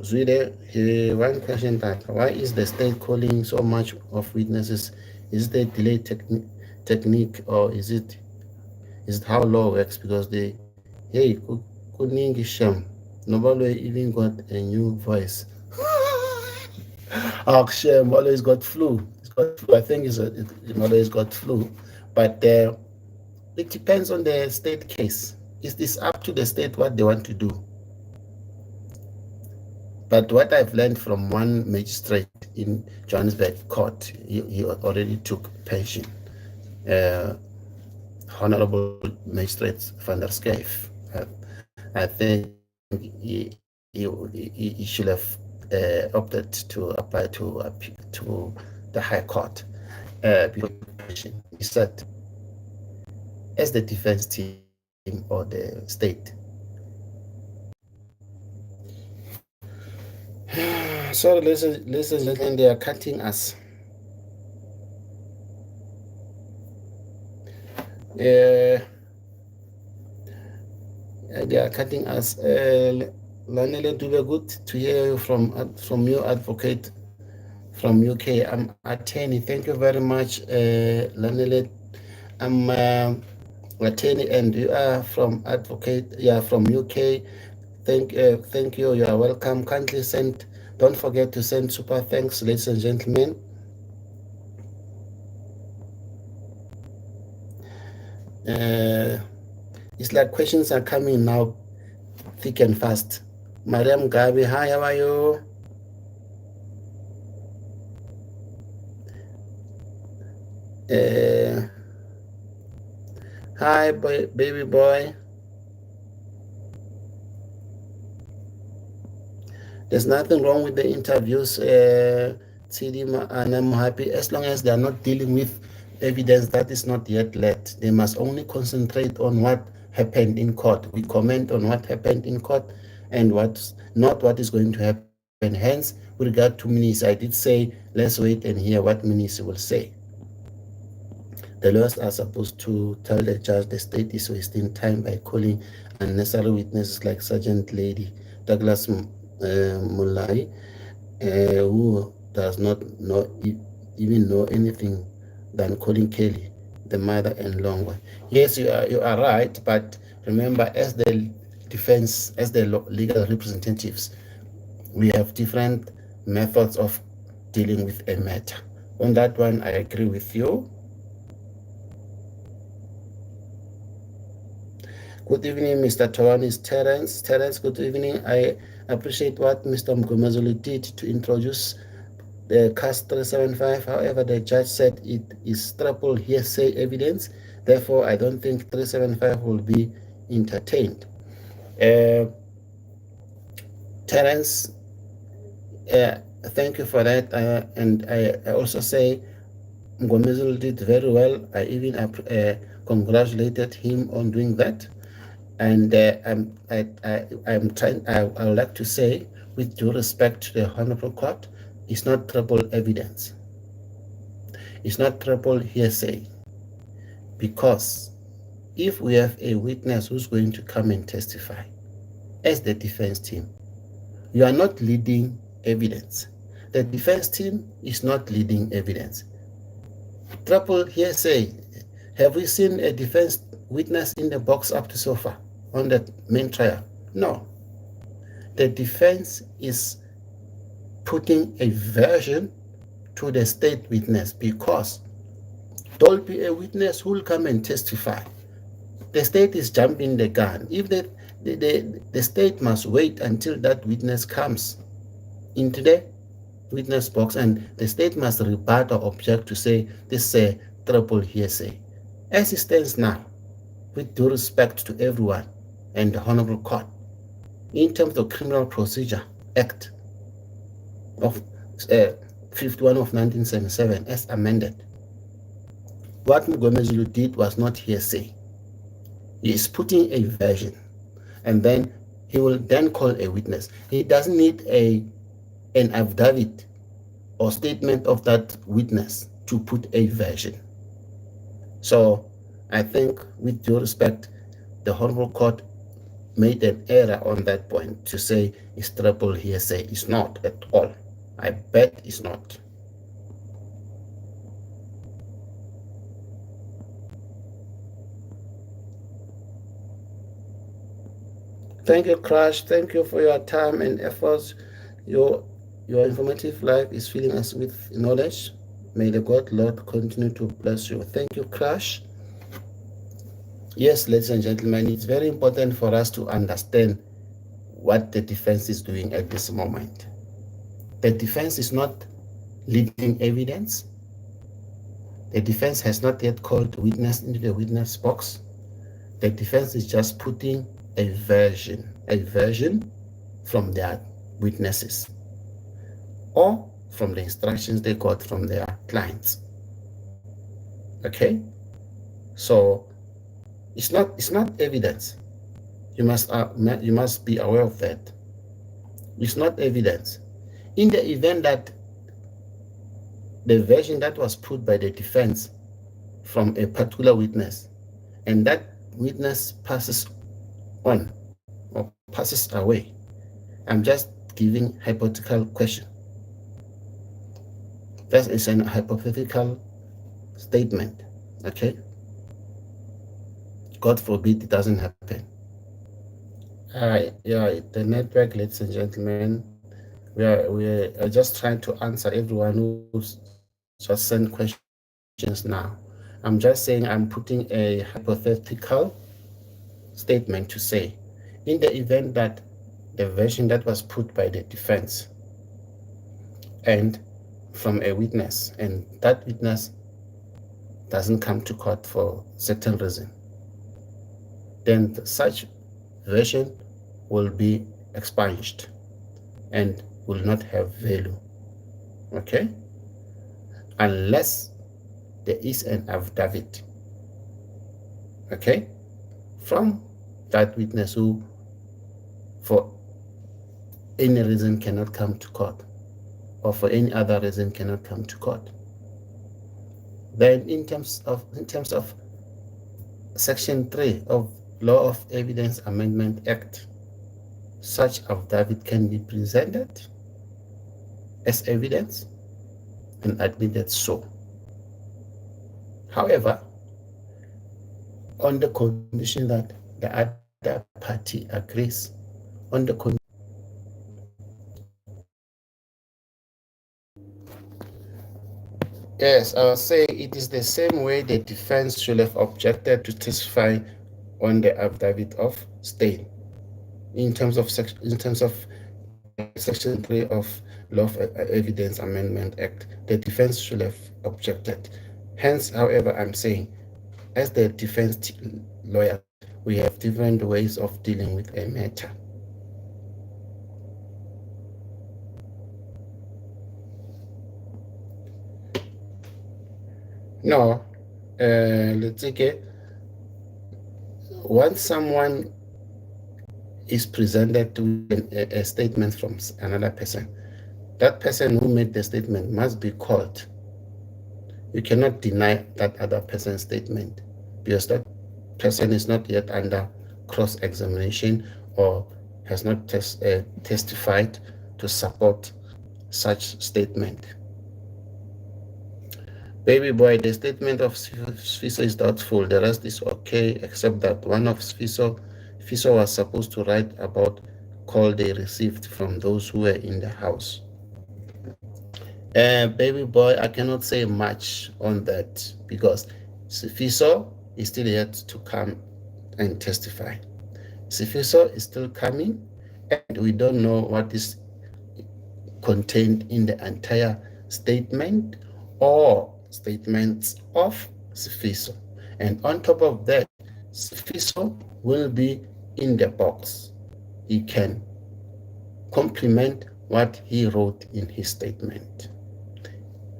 Zwede, one question that why is the state calling so much of witnesses? Is it a delay technique or is it how law works? Because they, hey, kuningi sham, nobody even got a new voice. Shem always got flu. I think it always got flu, but it depends on the state case. It is up to the state what they want to do. But what I've learned from one magistrate in Johannesburg court, he already took pension. Honorable Magistrate van der Schijf. I think he should have opted to apply to the High Court. He said, as the defense team or the state. Sorry, listen, they are cutting us. They are cutting us. Lanele, do be good to hear you from your advocate from UK. I'm attorney. Thank you very much, Lanele. I'm attorney, and you are from advocate. Yeah, from UK. Thank you. You are welcome. Kindly send. Don't forget to send super thanks, ladies and gentlemen. Uh, it's like questions are coming now, thick and fast. Mariam Gabi, hi, how are you? Uh, hi, baby boy. There's nothing wrong with the interviews, TD, and I'm happy as long as they're not dealing with evidence that is not yet led. They must only concentrate on what happened in court. We comment on what happened in court and what's not what is going to happen. Hence, with regard to Minis, I did say let's wait and hear what Minis will say. The lawyers are supposed to tell the judge the state is wasting time by calling unnecessary witnesses like Sergeant Lady Douglas Mulai, who does not even know anything than calling Kelly, the mother and Longwa. Yes, you are right, but remember, as the defense, as the legal representatives, we have different methods of dealing with a matter. On that one, I agree with you. Good evening, Mr. Tawanis Terence. Terence, good evening. I appreciate what Mr. Mgomezulu did to introduce the CAS 375. However, the judge said it is triple hearsay evidence. Therefore, I don't think 375 will be entertained. Terence, thank you for that. And I also say Mgomezulu did very well. I even congratulated him on doing that. And I would like to say, with due respect to the Honorable Court, it's not triple evidence. It's not triple hearsay. Because if we have a witness who's going to come and testify as the defense team, you are not leading evidence. The defense team is not leading evidence. Triple hearsay. Have we seen a defense witness in the box up to so far on the main trial? No. The defense is putting a version to the state witness because there'll be a witness who will come and testify. The state is jumping the gun. If the state must wait until that witness comes into the witness box, and the state must rebut or object to say this is a triple hearsay. As it stands now, with due respect to everyone and the Honorable Court, in terms of Criminal Procedure Act of 51 of 1977 as amended, what Mgomezulu did was not hearsay. He is putting a version, and then he will then call a witness. He doesn't need an affidavit or statement of that witness to put a version. So I think, with due respect, the Honorable Court made an error on that point to say it's triple hearsay. It's not at all. I bet it's not. Thank you, Crash. Thank you for your time and efforts. Your informative life is filling us with knowledge. May the God Lord continue to bless you. Thank you, Crash. Yes, ladies and gentlemen, it's very important for us to understand what the defense is doing at this moment. The defense is not leading evidence. The defense has not yet called witness into the witness box. The defense is just putting a version from their witnesses or from the instructions they got from their clients. Okay? So it's not evidence. You must be aware of that. It's not evidence. In the event that the version that was put by the defense from a particular witness, and that witness passes on or passes away, I'm just giving hypothetical question. That is an hypothetical statement. Okay? God forbid it doesn't happen. Yeah, the network, ladies and gentlemen, we are just trying to answer everyone who's just sent questions now. I'm just saying I'm putting a hypothetical statement to say, in the event that the version that was put by the defense and from a witness, and that witness doesn't come to court for certain reason, then such version will be expunged and will not have value. Okay? Unless there is an affidavit, okay, from that witness who, for any reason, cannot come to court, or for any other reason cannot come to court. Then, in terms of Section 3 of Law of Evidence Amendment Act, such affidavit can be presented as evidence and admitted so. However, on the condition that the other party agrees, on the Yes, I will say it is the same way the defense should have objected to testify on the affidavit of state in terms of Section 3 of Law of Evidence Amendment Act. The defense should have objected. Hence, however, I'm saying, as the defense lawyer, we have different ways of dealing with a matter. No, let's take once someone is presented with a statement from another person, that person who made the statement must be called. You cannot deny that other person's statement because that person is not yet under cross-examination or has not testified to support such statement. Baby boy, the statement of Sfiso is doubtful. The rest is okay, except that one of Sfiso was supposed to write about call they received from those who were in the house. Baby boy, I cannot say much on that because Sfiso is still yet to come and testify. Sfiso is still coming, and we don't know what is contained in the entire statement or statements of Sfiso. And on top of that, Sfiso will be in the box. He can complement what he wrote in his statement.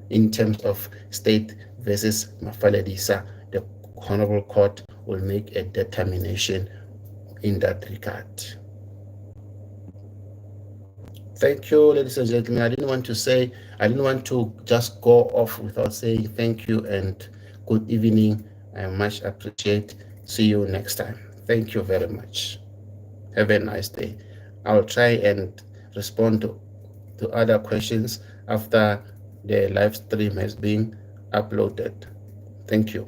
In terms of state versus Mafaledisa, the Honorable Court will make a determination in that regard. Thank you, ladies and gentlemen. I didn't want to just go off without saying thank you and good evening. I much appreciate. See you next time. Thank you very much. Have a nice day. I'll try and respond to other questions after the live stream has been uploaded. Thank you.